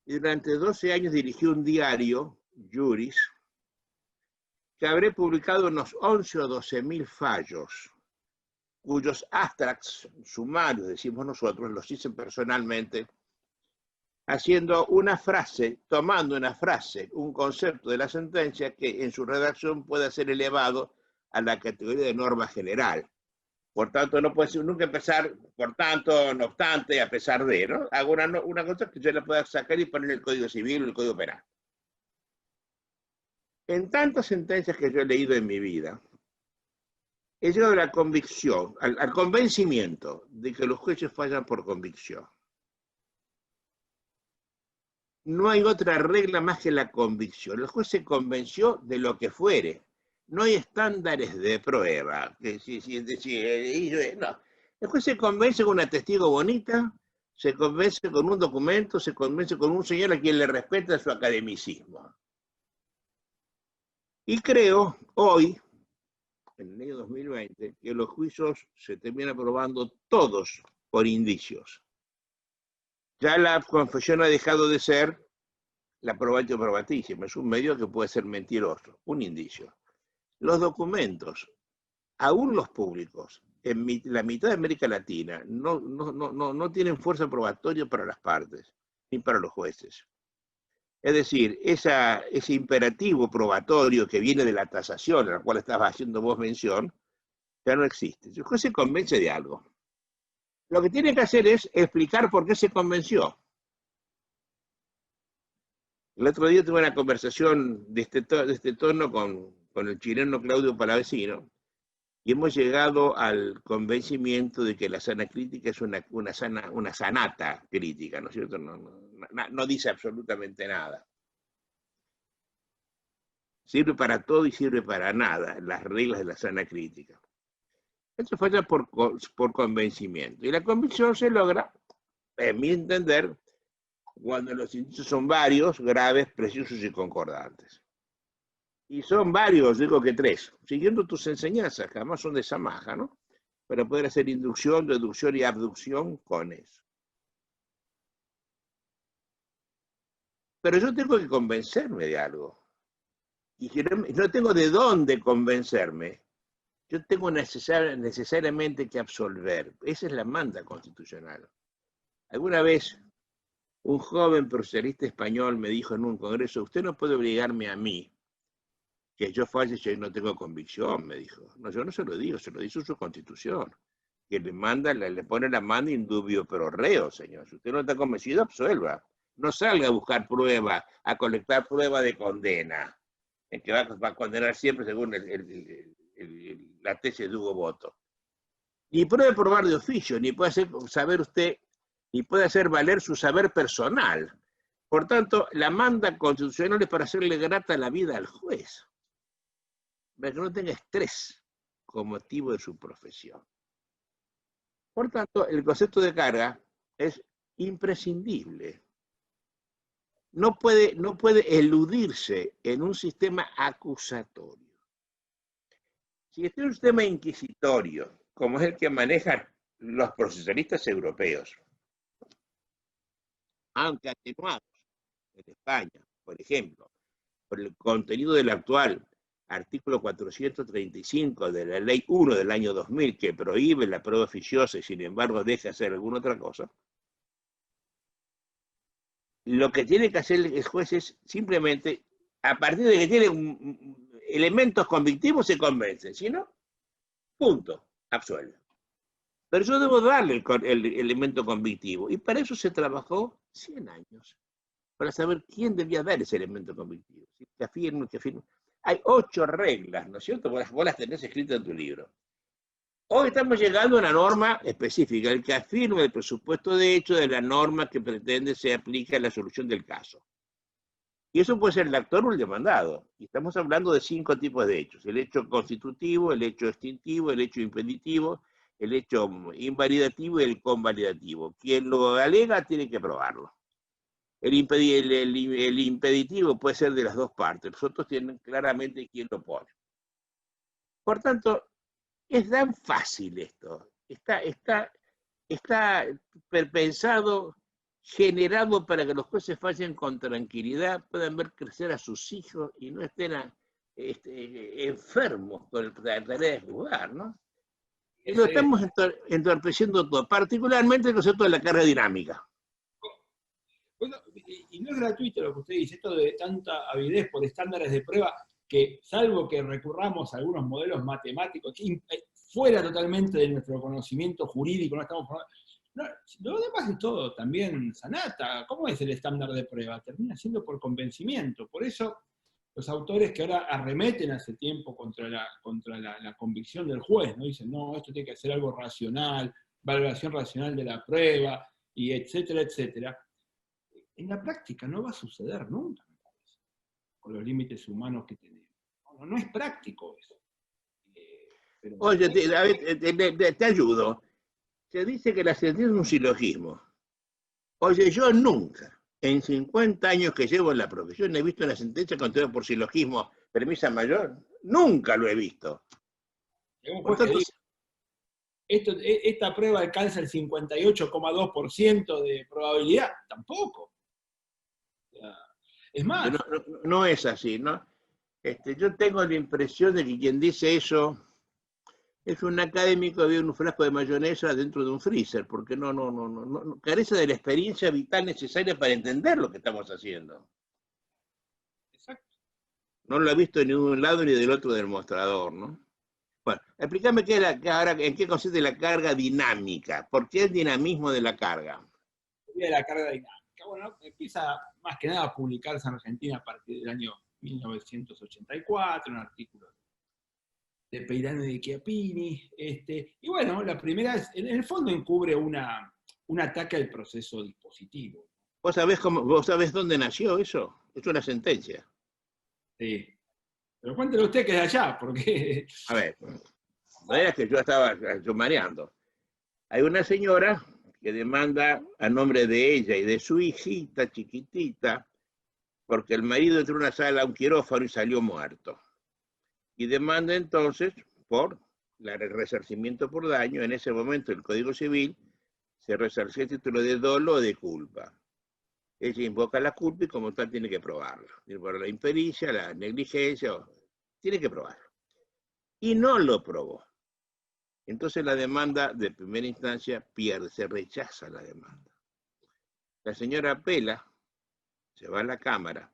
Y durante 12 años dirigí un diario, Juris, que habré publicado unos 11 o 12 mil fallos, cuyos abstracts, sumarios, decimos nosotros, los hice personalmente, haciendo una frase, tomando una frase, un concepto de la sentencia que en su redacción pueda ser elevado a la categoría de norma general. Por tanto, no puede nunca empezar, por tanto, no obstante, a pesar de, ¿no? Hago una cosa que yo la pueda sacar y poner en el Código Civil o el Código Penal. En tantas sentencias que yo he leído en mi vida, he llegado a la convicción, al convencimiento de que los jueces fallan por convicción. No hay otra regla más que la convicción. El juez se convenció de lo que fuere. No hay estándares de prueba. No. El juez se convence con una testigo bonita, se convence con un documento, se convence con un señor a quien le respeta su academicismo. Y creo, hoy, en el año 2020, que los juicios se terminan aprobando todos por indicios. Ya la confesión ha dejado de ser la probatio probatísima, es un medio que puede ser mentiroso, un indicio. Los documentos, aún los públicos, en la mitad de América Latina, no tienen fuerza probatoria para las partes, ni para los jueces. Es decir, ese imperativo probatorio que viene de la tasación, a la cual estabas haciendo vos mención, ya no existe. El juez se convence de algo. Lo que tiene que hacer es explicar por qué se convenció. El otro día tuve una conversación de este tono con el chileno Claudio Palavecino, y hemos llegado al convencimiento de que la sana crítica es una sanata crítica, ¿no es cierto? No dice absolutamente nada. Sirve para todo y sirve para nada, las reglas de la sana crítica. Eso falla por convencimiento. Y la convicción se logra, en mi entender, cuando los indicios son varios, graves, precisos y concordantes. Y son varios, digo que 3, siguiendo tus enseñanzas, que además son de Samaja, ¿no? Para poder hacer inducción, deducción y abducción con eso. Pero yo tengo que convencerme de algo. Y no tengo de dónde convencerme. Yo tengo necesariamente que absolver. Esa es la manda constitucional. Alguna vez un joven procesista español me dijo en un congreso, usted no puede obligarme a mí que yo falle si no tengo convicción, me dijo. No, yo no se lo digo, se lo dice su constitución. Que le pone la mano indubio pro reo, señor. Si usted no está convencido, absuelva. No salga a buscar prueba, a colectar prueba de condena, en que va a condenar siempre según la tesis de Hugo Boto. ni puede probar de oficio, ni puede hacer saber usted, ni puede hacer valer su saber personal. Por tanto, la manda constitucional es para hacerle grata la vida al juez, para que no tenga estrés con motivo de su profesión. Por tanto, el concepto de carga es imprescindible. No puede eludirse en un sistema acusatorio. Si este es un sistema inquisitorio, como es el que manejan los procesalistas europeos, aunque atenuados en España, por ejemplo, por el contenido del actual artículo 435 de la Ley 1 del año 2000, que prohíbe la prueba oficiosa y sin embargo deja hacer alguna otra cosa, lo que tiene que hacer el juez es simplemente, a partir de que tiene elementos convictivos, se convence. Si no, punto, absuelve. Pero yo debo darle el elemento convictivo. Y para eso se trabajó 100 años. Para saber quién debía dar ese elemento convictivo. Si que afirme, que afirme. Hay 8 reglas, ¿no es cierto? Vos las tenés escritas en tu libro. Hoy estamos llegando a una norma específica, el que afirma el presupuesto de hecho de la norma que pretende se aplique a la solución del caso. Y eso puede ser el actor o el demandado. Y estamos hablando de 5 tipos de hechos. El hecho constitutivo, el hecho extintivo, el hecho impeditivo, el hecho invalidativo y el convalidativo. Quien lo alega tiene que probarlo. El impeditivo puede ser de las dos partes. Los otros tienen claramente quién lo pone. Por tanto, es tan fácil esto. Está pensado, generado para que los jueces fallen con tranquilidad, puedan ver crecer a sus hijos y no estén enfermos con la tarea de juzgar, ¿no? Lo estamos entorpeciendo todo, particularmente el concepto de la carga dinámica. Bueno, y no es gratuito lo que usted dice, esto de tanta avidez por estándares de prueba, que salvo que recurramos a algunos modelos matemáticos, fuera totalmente de nuestro conocimiento jurídico, no estamos... No, lo demás es todo también sanata. ¿Cómo es el estándar de prueba? Termina siendo por convencimiento. Por eso los autores que ahora arremeten hace tiempo contra la convicción del juez, ¿no? Dicen, no, esto tiene que ser algo racional, valoración racional de la prueba, y etcétera, etcétera. En la práctica no va a suceder nunca, me parece, con los límites humanos que tenemos. No es práctico eso. Oye, te ayudo. Se dice que la sentencia es un silogismo. Oye, yo nunca, en 50 años que llevo en la profesión, he visto una sentencia contenida por silogismo, premisa mayor. Nunca lo he visto. Por tanto, esta prueba alcanza el 58,2% de probabilidad. Tampoco. Es más. No es así, ¿no? Yo tengo la impresión de que quien dice eso es un académico de un frasco de mayonesa dentro de un freezer, porque no carece de la experiencia vital necesaria para entender lo que estamos haciendo. Exacto. No lo he visto ni de un lado ni del otro del mostrador, ¿no? Bueno, explícame en qué consiste la carga dinámica. ¿Por qué el dinamismo de la carga? De la carga dinámica. Bueno, empieza más que nada a publicarse en Argentina a partir del año 1984, un artículo de Peirano y de Chiappini. Y bueno, la primera es, en el fondo encubre un ataque al proceso dispositivo. ¿Vos sabés dónde nació eso? Es una sentencia. Sí. Pero cuéntelo usted que es de allá, porque... A ver, no era que yo estaba mareando. Hay una señora que demanda a nombre de ella y de su hijita chiquitita, porque el marido entró a una sala, a un quirófano y salió muerto. Y demanda entonces por el resarcimiento por daño. En ese momento el Código Civil se resarcía el título de dolo o de culpa. Ella invoca la culpa y como tal tiene que probarlo. Por la impericia, la negligencia, tiene que probarlo. Y no lo probó. Entonces la demanda de primera instancia pierde, se rechaza la demanda. La señora apela, se va a la Cámara,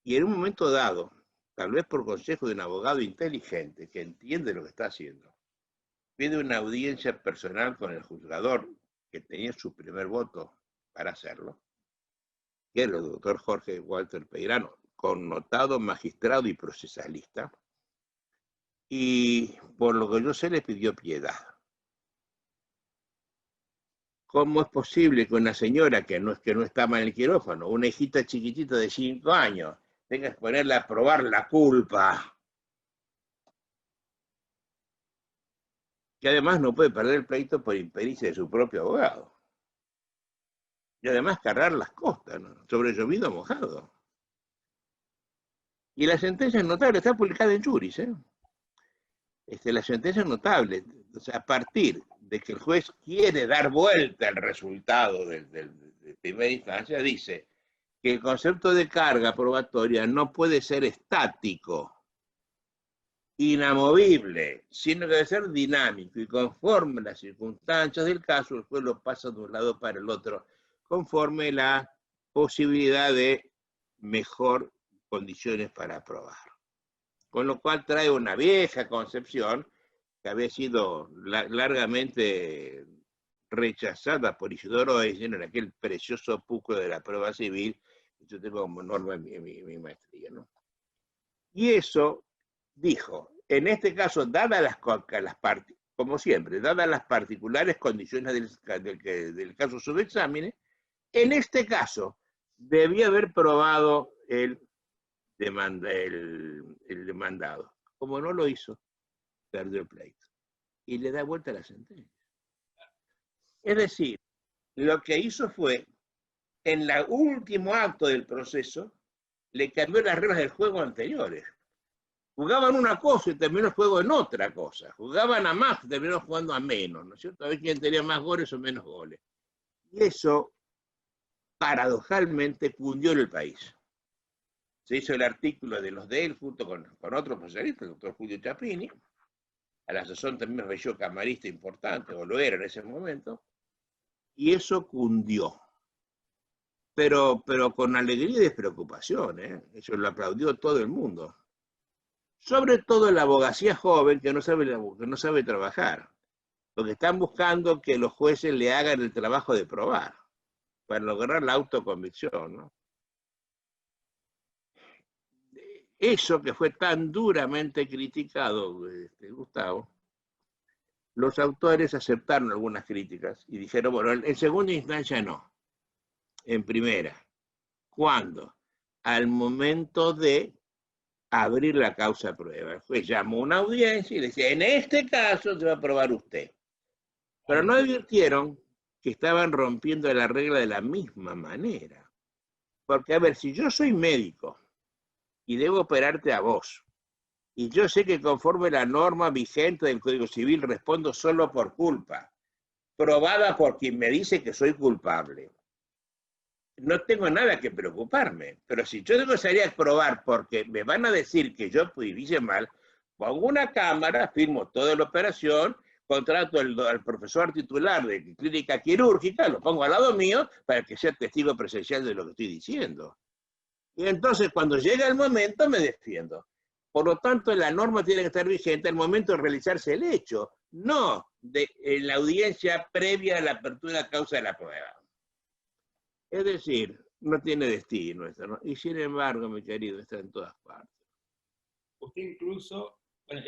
y en un momento dado, tal vez por consejo de un abogado inteligente que entiende lo que está haciendo, pide una audiencia personal con el juzgador que tenía su primer voto para hacerlo, que era el doctor Jorge Walter Peirano, connotado magistrado y procesalista, y por lo que yo sé le pidió piedad. ¿Cómo es posible que una señora que no estaba en el quirófano, una hijita chiquitita de 5 años, tenga que ponerla a probar la culpa? Que además no puede perder el pleito por impericia de su propio abogado. Y además cargar las costas, ¿no? Sobre llovido mojado. Y la sentencia es notable, está publicada en Juris, ¿eh? La sentencia es notable. O sea, a partir de que el juez quiere dar vuelta al resultado de primera instancia, dice que el concepto de carga probatoria no puede ser estático, inamovible, sino que debe ser dinámico y conforme las circunstancias del caso, el juez lo pasa de un lado para el otro, conforme la posibilidad de mejor condiciones para aprobar. Con lo cual trae una vieja concepción que había sido largamente rechazada por Isidoro Eisenstein en aquel precioso bucle de la prueba civil, que yo tengo como norma en mi maestría, ¿no? Y eso dijo, en este caso, dadas las partes, como siempre, dadas las particulares condiciones del caso subexámenes, en este caso debía haber probado el demandado. Como no lo hizo, perdió el pleito. Y le da vuelta a la sentencia. Es decir, lo que hizo fue, en el último acto del proceso, le cambió las reglas del juego anteriores. Jugaban una cosa y terminó el juego en otra cosa. Jugaban a más y terminó jugando a menos, ¿no es cierto? A ver quién tenía más goles o menos goles. Y eso, paradojalmente, cundió en el país. Se hizo el artículo de los de él junto con otro profesionista, el doctor Julio Chapini, a la sazón también me pareció camarista importante, o lo era en ese momento, y eso cundió. Pero con alegría y despreocupación, ¿eh? Eso lo aplaudió todo el mundo. Sobre todo la abogacía joven que no sabe trabajar, porque están buscando que los jueces le hagan el trabajo de probar, para lograr la autoconvicción, ¿no? Eso que fue tan duramente criticado, Gustavo, los autores aceptaron algunas críticas y dijeron, bueno, en segunda instancia no, en primera. ¿Cuándo? Al momento de abrir la causa a prueba. El juez llamó a una audiencia y le decía, en este caso se va a probar usted. Pero no advirtieron que estaban rompiendo la regla de la misma manera. Porque, a ver, si yo soy médico y debo operarte a vos, y yo sé que conforme la norma vigente del Código Civil respondo solo por culpa, probada por quien me dice que soy culpable, no tengo nada que preocuparme. Pero si yo tengo que salir a probar porque me van a decir que yo hice mal, pongo una cámara, firmo toda la operación, contrato al profesor titular de clínica quirúrgica, lo pongo al lado mío para que sea testigo presencial de lo que estoy diciendo. Y entonces cuando llega el momento me defiendo. Por lo tanto, la norma tiene que estar vigente al momento de realizarse el hecho, no en la audiencia previa a la apertura a causa de la prueba. Es decir, no tiene destino esto, ¿no? Y sin embargo, mi querido, está en todas partes. Usted incluso, bueno,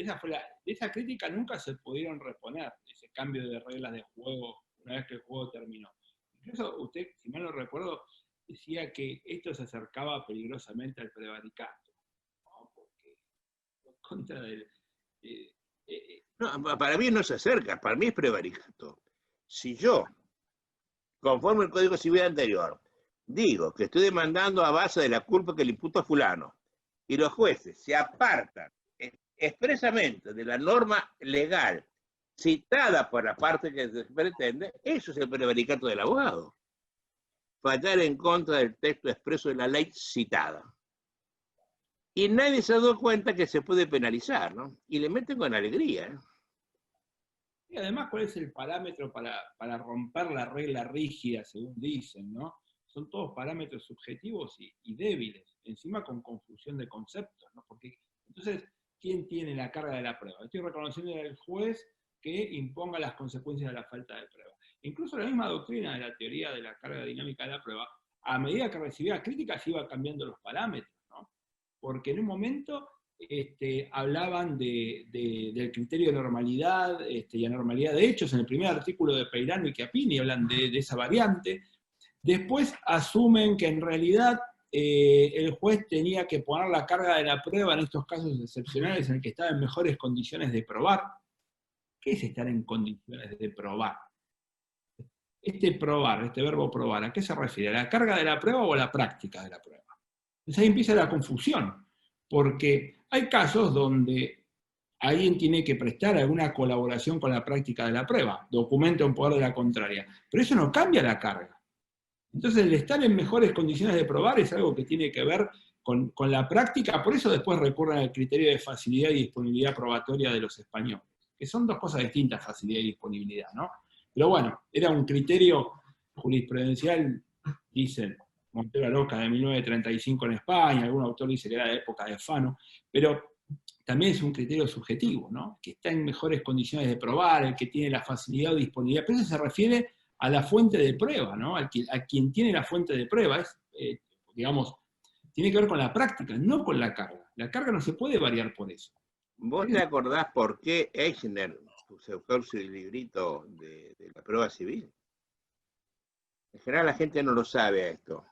esa crítica nunca se pudieron reponer, ese cambio de reglas de juego una vez que el juego terminó. Incluso usted, si mal no recuerdo, decía que esto se acercaba peligrosamente al prevaricato, ¿no? Porque contra del... No, para mí no se acerca, para mí es prevaricato. Si yo, conforme el Código Civil anterior, digo que estoy demandando a base de la culpa que le imputo a fulano, y los jueces se apartan expresamente de la norma legal citada por la parte que se pretende, eso es el prevaricato del abogado. Fallar en contra del texto expreso de la ley citada. Y nadie se ha dado cuenta que se puede penalizar, ¿no? Y le meten con alegría, ¿eh? Y además, ¿cuál es el parámetro para romper la regla rígida, según dicen, ¿no? Son todos parámetros subjetivos y débiles, encima con confusión de conceptos, ¿no? Porque entonces, ¿quién tiene la carga de la prueba? Estoy reconociendo al juez que imponga las consecuencias de la falta de prueba. Incluso la misma doctrina de la teoría de la carga dinámica de la prueba, a medida que recibía críticas iba cambiando los parámetros, ¿no? Porque en un momento hablaban del criterio de normalidad y anormalidad de hechos. En el primer artículo de Peirano y Chiappini hablan de esa variante. Después asumen que en realidad el juez tenía que poner la carga de la prueba en estos casos excepcionales en el que estaba en mejores condiciones de probar. ¿Qué es estar en condiciones de probar? Probar, este verbo probar, ¿a qué se refiere? ¿A la carga de la prueba o a la práctica de la prueba? Entonces ahí empieza la confusión, porque hay casos donde alguien tiene que prestar alguna colaboración con la práctica de la prueba, documento en poder de la contraria, pero eso no cambia la carga. Entonces el estar en mejores condiciones de probar es algo que tiene que ver con la práctica, por eso después recurren al criterio de facilidad y disponibilidad probatoria de los españoles, que son dos cosas distintas, facilidad y disponibilidad, ¿no? Pero bueno, era un criterio jurisprudencial, dicen, Montero Loca de 1935 en España, algún autor dice que era de época de Fano, pero también es un criterio subjetivo, ¿no? Que está en mejores condiciones de probar, el que tiene la facilidad o disponibilidad, pero eso se refiere a la fuente de prueba, ¿no? A quien tiene la fuente de prueba, digamos, tiene que ver con la práctica, no con la carga. La carga no se puede variar por eso. ¿Vos te acordás por qué Eichner usó su librito de la prueba civil? En general la gente no lo sabe esto.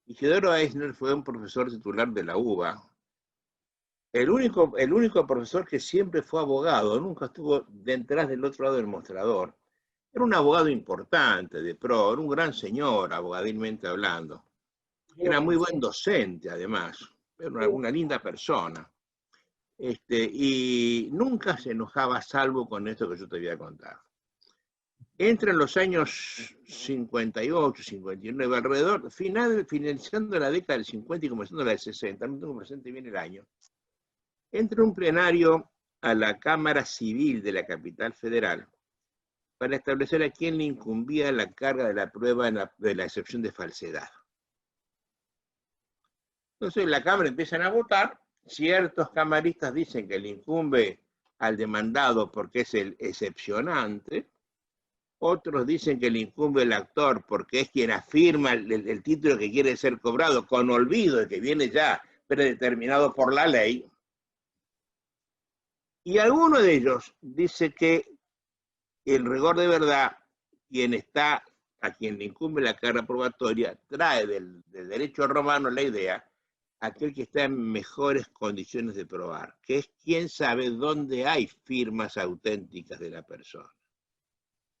Isidoro Eichner fue un profesor titular de la UBA. El único profesor que siempre fue abogado, nunca estuvo detrás del otro lado del mostrador. Era un abogado importante, de pro, era un gran señor, abogadilmente hablando. Era muy buen docente, además. Era una linda persona. Y nunca se enojaba, salvo con esto que yo te voy a contar. Entre los años 58, 59, alrededor, finalizando la década del 50 y comenzando la del 60, no tengo presente bien el año, entra un plenario a la Cámara Civil de la capital federal para establecer a quién le incumbía la carga de la prueba de la excepción de falsedad. Entonces la Cámara empiezan a votar, ciertos camaristas dicen que le incumbe al demandado porque es el excepcionante, otros dicen que le incumbe el actor porque es quien afirma el título que quiere ser cobrado con olvido de que viene ya predeterminado por la ley. Y alguno de ellos dice que el rigor de verdad, a quien le incumbe la carga probatoria, trae del derecho romano la idea, aquel que está en mejores condiciones de probar, que es quien sabe dónde hay firmas auténticas de la persona.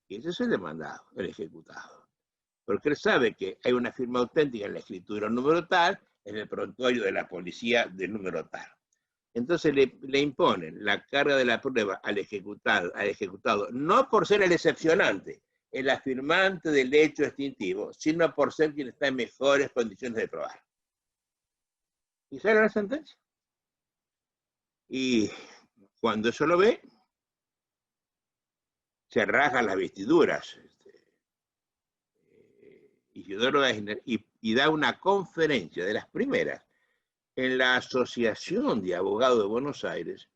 Y ese es el demandado, el ejecutado. Porque él sabe que hay una firma auténtica en la escritura número tal, en el prontuario de la policía del número tal. Entonces le imponen la carga de la prueba al ejecutado, no por ser el excepcionante, el afirmante del hecho extintivo, sino por ser quien está en mejores condiciones de probar. Y sale la sentencia. Y cuando eso lo ve, se rasgan las vestiduras. Isidoro Eichner, y da una conferencia de las primeras en la Asociación de Abogados de Buenos Aires,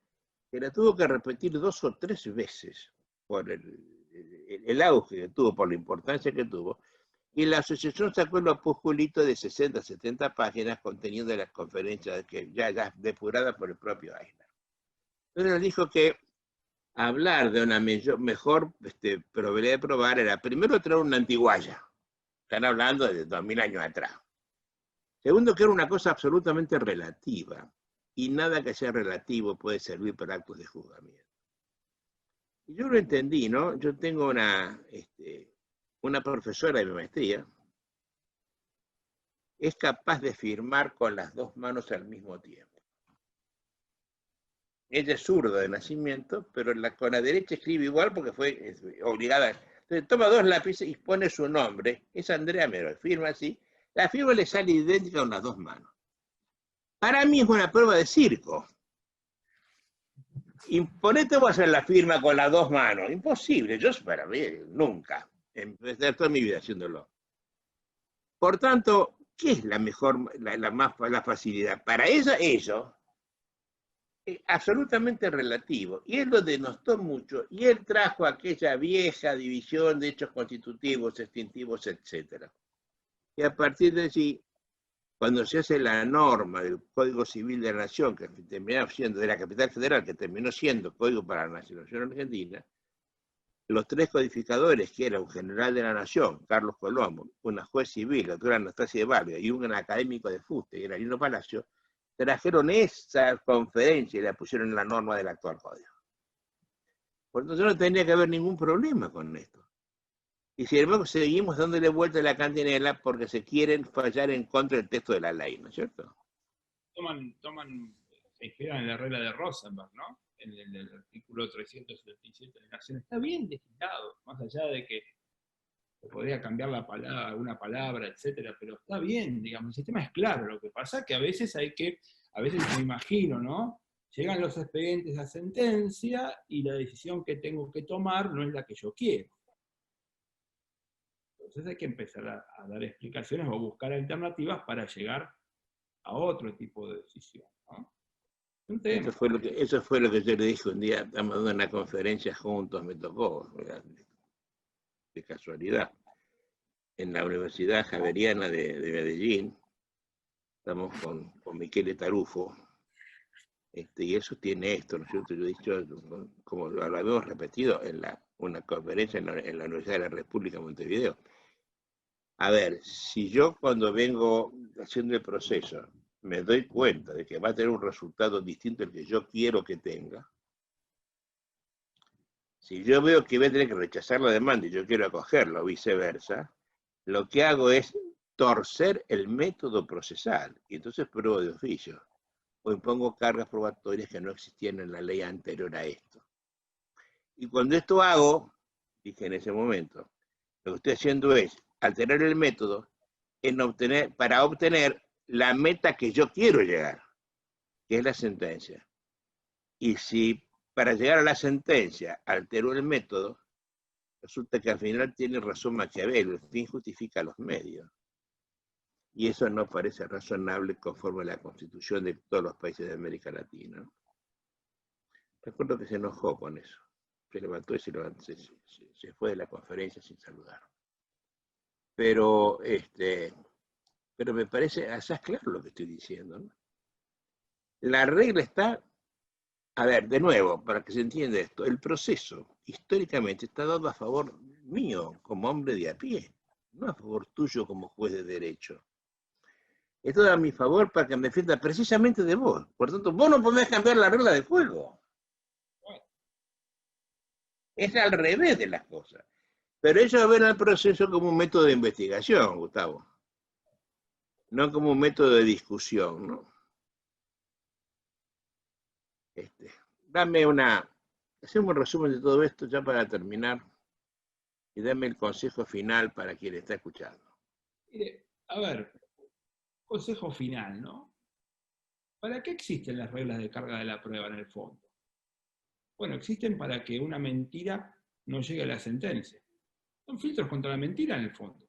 que la tuvo que repetir 2 o 3 veces por el auge que tuvo, por la importancia que tuvo, y la asociación sacó el opusculito de 60, 70 páginas conteniendo las conferencias que ya depuradas por el propio Eichner. Entonces él dijo que hablar de una mejor probabilidad de probar era primero traer una antiguaya. Están hablando de 2000 años atrás. Segundo, que era una cosa absolutamente relativa. Y nada que sea relativo puede servir para actos de juzgamiento. Y yo lo entendí, ¿no? Yo tengo una profesora de mi maestría, es capaz de firmar con las 2 manos al mismo tiempo. Ella es zurda de nacimiento, pero con la derecha escribe igual porque fue obligada. Entonces toma 2 lápices y pone su nombre, es Andrea Mero, firma así, la firma le sale idéntica con las 2 manos. Para mí es una prueba de circo. Imponete vos a hacer la firma con las 2 manos, imposible, yo para mí nunca, empecé toda mi vida haciéndolo. Por tanto, ¿qué es la mejor, la facilidad? Para ella, eso es absolutamente relativo. Y él lo denostó mucho. Y él trajo aquella vieja división de hechos constitutivos, extintivos, etc. Y a partir de allí, cuando se hace la norma del Código Civil de la Nación, que terminó siendo de la Capital Federal, que terminó siendo Código para la Nación Argentina, los tres codificadores, que era un general de la Nación, Carlos Colombo, una juez civil, la doctora Anastasia de Vargas, y un académico de fuste, que era Lino Palacio, trajeron esa conferencia y la pusieron en la norma del actual código. Por lo tanto, no tendría que haber ningún problema con esto. Y sin embargo, seguimos dándole vuelta a la cantinela porque se quieren fallar en contra del texto de la ley, ¿no es cierto? Se inspiran en la regla de Rosenberg, ¿no? En el artículo 377 de la Nación. Está bien legislado, más allá de que se podría cambiar la palabra, alguna palabra, etcétera, pero está bien, digamos, el sistema es claro. Lo que pasa es que a veces me imagino, ¿no? Llegan los expedientes a sentencia y la decisión que tengo que tomar no es la que yo quiero. Entonces hay que empezar a dar explicaciones o buscar alternativas para llegar a otro tipo de decisión, ¿no? Eso fue lo que yo le dije un día, estamos dando una conferencia juntos, me tocó, de casualidad, en la Universidad Javeriana de Medellín. Estamos con Michele Tarufo, y eso tiene esto, ¿no es cierto? Yo he dicho, como lo habíamos repetido en una conferencia en la Universidad de la República de Montevideo. A ver, si yo cuando vengo haciendo el proceso me doy cuenta de que va a tener un resultado distinto al que yo quiero que tenga, si yo veo que voy a tener que rechazar la demanda y yo quiero acogerla o viceversa, lo que hago es torcer el método procesal y entonces pruebo de oficio o impongo cargas probatorias que no existían en la ley anterior a esto. Y cuando esto hago, dije en ese momento, lo que estoy haciendo es alterar el método para obtener la meta que yo quiero llegar, que es la sentencia. Y si para llegar a la sentencia altero el método, resulta que al final tiene razón Maquiavelo, el fin justifica los medios. Y eso no parece razonable conforme a la Constitución de todos los países de América Latina. Recuerdo que se enojó con eso. Se levantó y se fue de la conferencia sin saludar. Pero me parece, es claro lo que estoy diciendo, ¿no? La regla está, a ver, de nuevo, para que se entienda esto, el proceso históricamente está dado a favor mío como hombre de a pie, no a favor tuyo como juez de derecho. Esto da a mi favor para que me defienda precisamente de vos. Por tanto, vos no podés cambiar la regla del juego. Es al revés de las cosas. Pero ellos ven el proceso como un método de investigación, Gustavo. No como un método de discusión, ¿no? Hacemos un resumen de todo esto ya para terminar y dame el consejo final para quien está escuchando. Mire, a ver, consejo final, ¿no? ¿Para qué existen las reglas de carga de la prueba en el fondo? Bueno, existen para que una mentira no llegue a la sentencia. Son filtros contra la mentira en el fondo,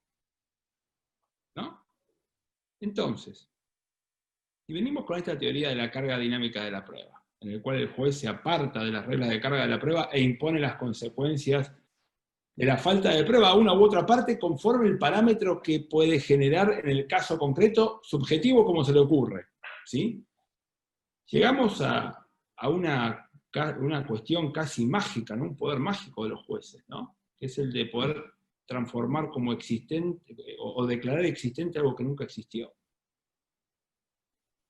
¿no? Entonces, si venimos con esta teoría de la carga dinámica de la prueba, en el cual el juez se aparta de las reglas de carga de la prueba e impone las consecuencias de la falta de prueba a una u otra parte conforme el parámetro que puede generar en el caso concreto, subjetivo como se le ocurre, ¿sí? Llegamos a una cuestión casi mágica, ¿no? Un poder mágico de los jueces, ¿no? Que es el de poder transformar como existente o declarar existente algo que nunca existió.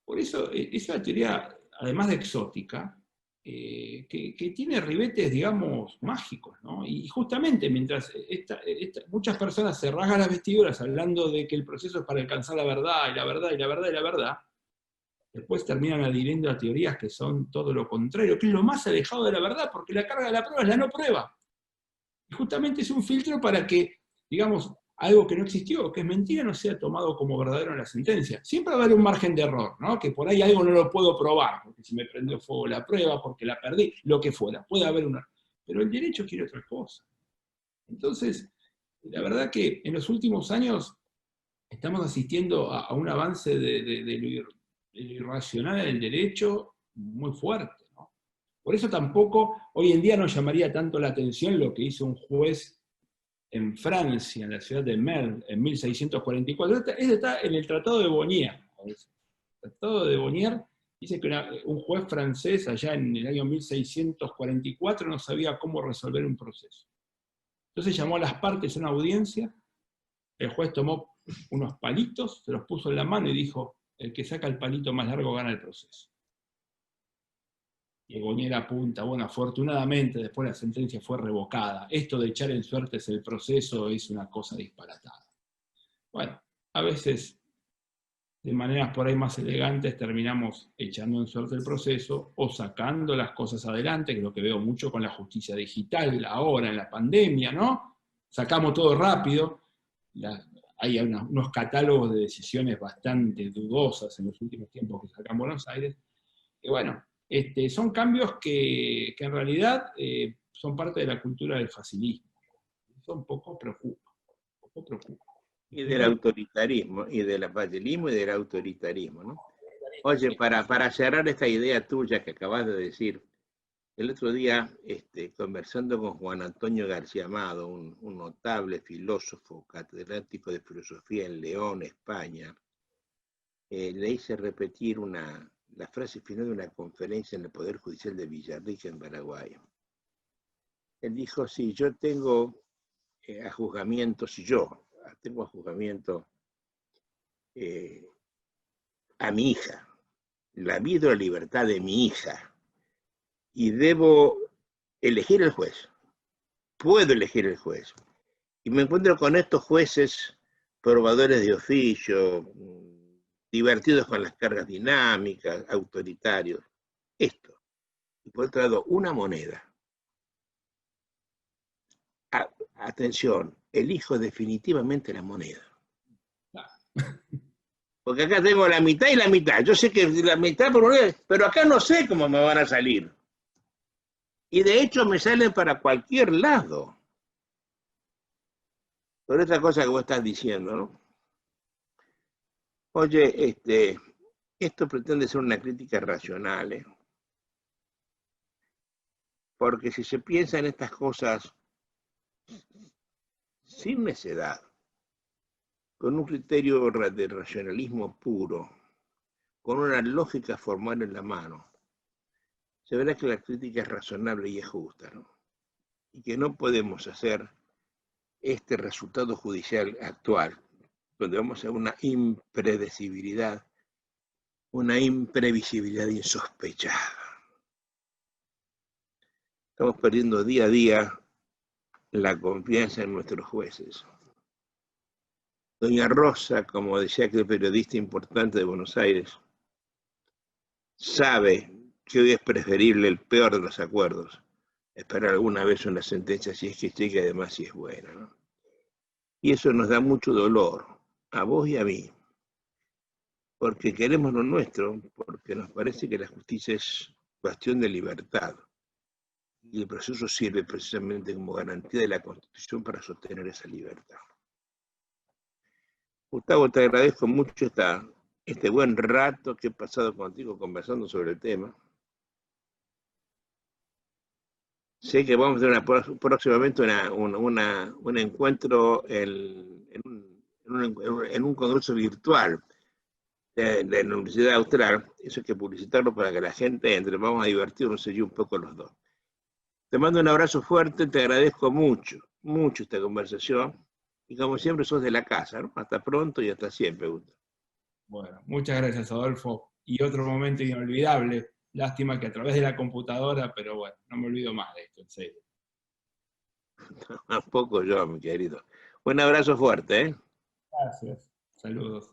Por eso, esa teoría, además de exótica, que tiene ribetes, digamos, mágicos, ¿no? Y justamente mientras muchas personas se rasgan las vestiduras hablando de que el proceso es para alcanzar la verdad, y la verdad, y la verdad, y la verdad, después terminan adhiriendo a teorías que son todo lo contrario, que es lo más alejado de la verdad, porque la carga de la prueba es la no prueba. Y justamente es un filtro para que, digamos, algo que no existió, que es mentira, no sea tomado como verdadero en la sentencia. Siempre va a haber un margen de error, ¿no? Que por ahí algo no lo puedo probar, porque si me prendió fuego la prueba, porque la perdí, lo que fuera, puede haber un error. Pero el derecho quiere otra cosa. Entonces, la verdad que en los últimos años estamos asistiendo a un avance de lo irracional en el derecho muy fuerte, ¿no? Por eso tampoco hoy en día nos llamaría tanto la atención lo que hizo un juez en Francia, en la ciudad de Mers, en 1644. Eso está en el Tratado de Bonnier, El Tratado de Bonnier dice que un juez francés allá en el año 1644 no sabía cómo resolver un proceso. Entonces llamó a las partes a una audiencia, el juez tomó unos palitos, se los puso en la mano y dijo, el que saca el palito más largo gana el proceso. Y Bonnier apunta, bueno, afortunadamente después la sentencia fue revocada. Esto de echar en suertes el proceso es una cosa disparatada. Bueno, a veces, de maneras por ahí más elegantes, terminamos echando en suerte el proceso o sacando las cosas adelante, que es lo que veo mucho con la justicia digital ahora en la pandemia, ¿no? Sacamos todo rápido. Hay unos catálogos de decisiones bastante dudosas en los últimos tiempos que sacan Buenos Aires. Y bueno, son cambios que en realidad son parte de la cultura del facilismo. Eso un poco preocupa. Y del autoritarismo, y del facilismo y del autoritarismo, ¿no? Oye, para cerrar esta idea tuya que acabas de decir, el otro día, conversando con Juan Antonio García Amado, un notable filósofo catedrático de filosofía en León, España, le hice repetir la frase final de una conferencia en el Poder Judicial de Villarrica, en Paraguay. Él dijo, si yo tengo a juzgamiento a mi hija, la vida o la libertad de mi hija, y debo elegir el juez, puedo elegir el juez, y me encuentro con estos jueces probadores de oficio, divertidos con las cargas dinámicas, autoritarios, esto, y por otro lado, una moneda. Atención, elijo definitivamente la moneda. Porque acá tengo la mitad y la mitad. Yo sé que la mitad, pero acá no sé cómo me van a salir. Y de hecho me salen para cualquier lado. Por esta cosa que vos estás diciendo, ¿no? Oye, esto pretende ser una crítica racional, ¿eh? Porque si se piensa en estas cosas sin necedad, con un criterio de racionalismo puro, con una lógica formal en la mano, se verá que la crítica es razonable y es justa, ¿no? Y que no podemos hacer este resultado judicial actual, donde vamos a una impredecibilidad, una imprevisibilidad insospechada. Estamos perdiendo día a día la confianza en nuestros jueces. Doña Rosa, como decía aquel periodista importante de Buenos Aires, sabe que hoy es preferible el peor de los acuerdos, esperar alguna vez una sentencia si es que llega y además si es buena, ¿no? Y eso nos da mucho dolor, a vos y a mí, porque queremos lo nuestro, porque nos parece que la justicia es cuestión de libertad, y el proceso sirve precisamente como garantía de la Constitución para sostener esa libertad. Gustavo, te agradezco mucho este buen rato que he pasado contigo conversando sobre el tema. Sé que vamos a tener próximamente un encuentro en un congreso virtual de la Universidad Austral. Eso hay que publicitarlo para que la gente entre. Vamos a divertirnos allí un poco los dos. Te mando un abrazo fuerte, te agradezco mucho, mucho esta conversación. Y como siempre sos de la casa, ¿no? Hasta pronto y hasta siempre, Gustavo. Bueno, muchas gracias, Adolfo. Y otro momento inolvidable. Lástima que a través de la computadora, pero bueno, no me olvido más de esto, en serio. Tampoco yo, mi querido. Un abrazo fuerte, ¿eh? Gracias. Saludos.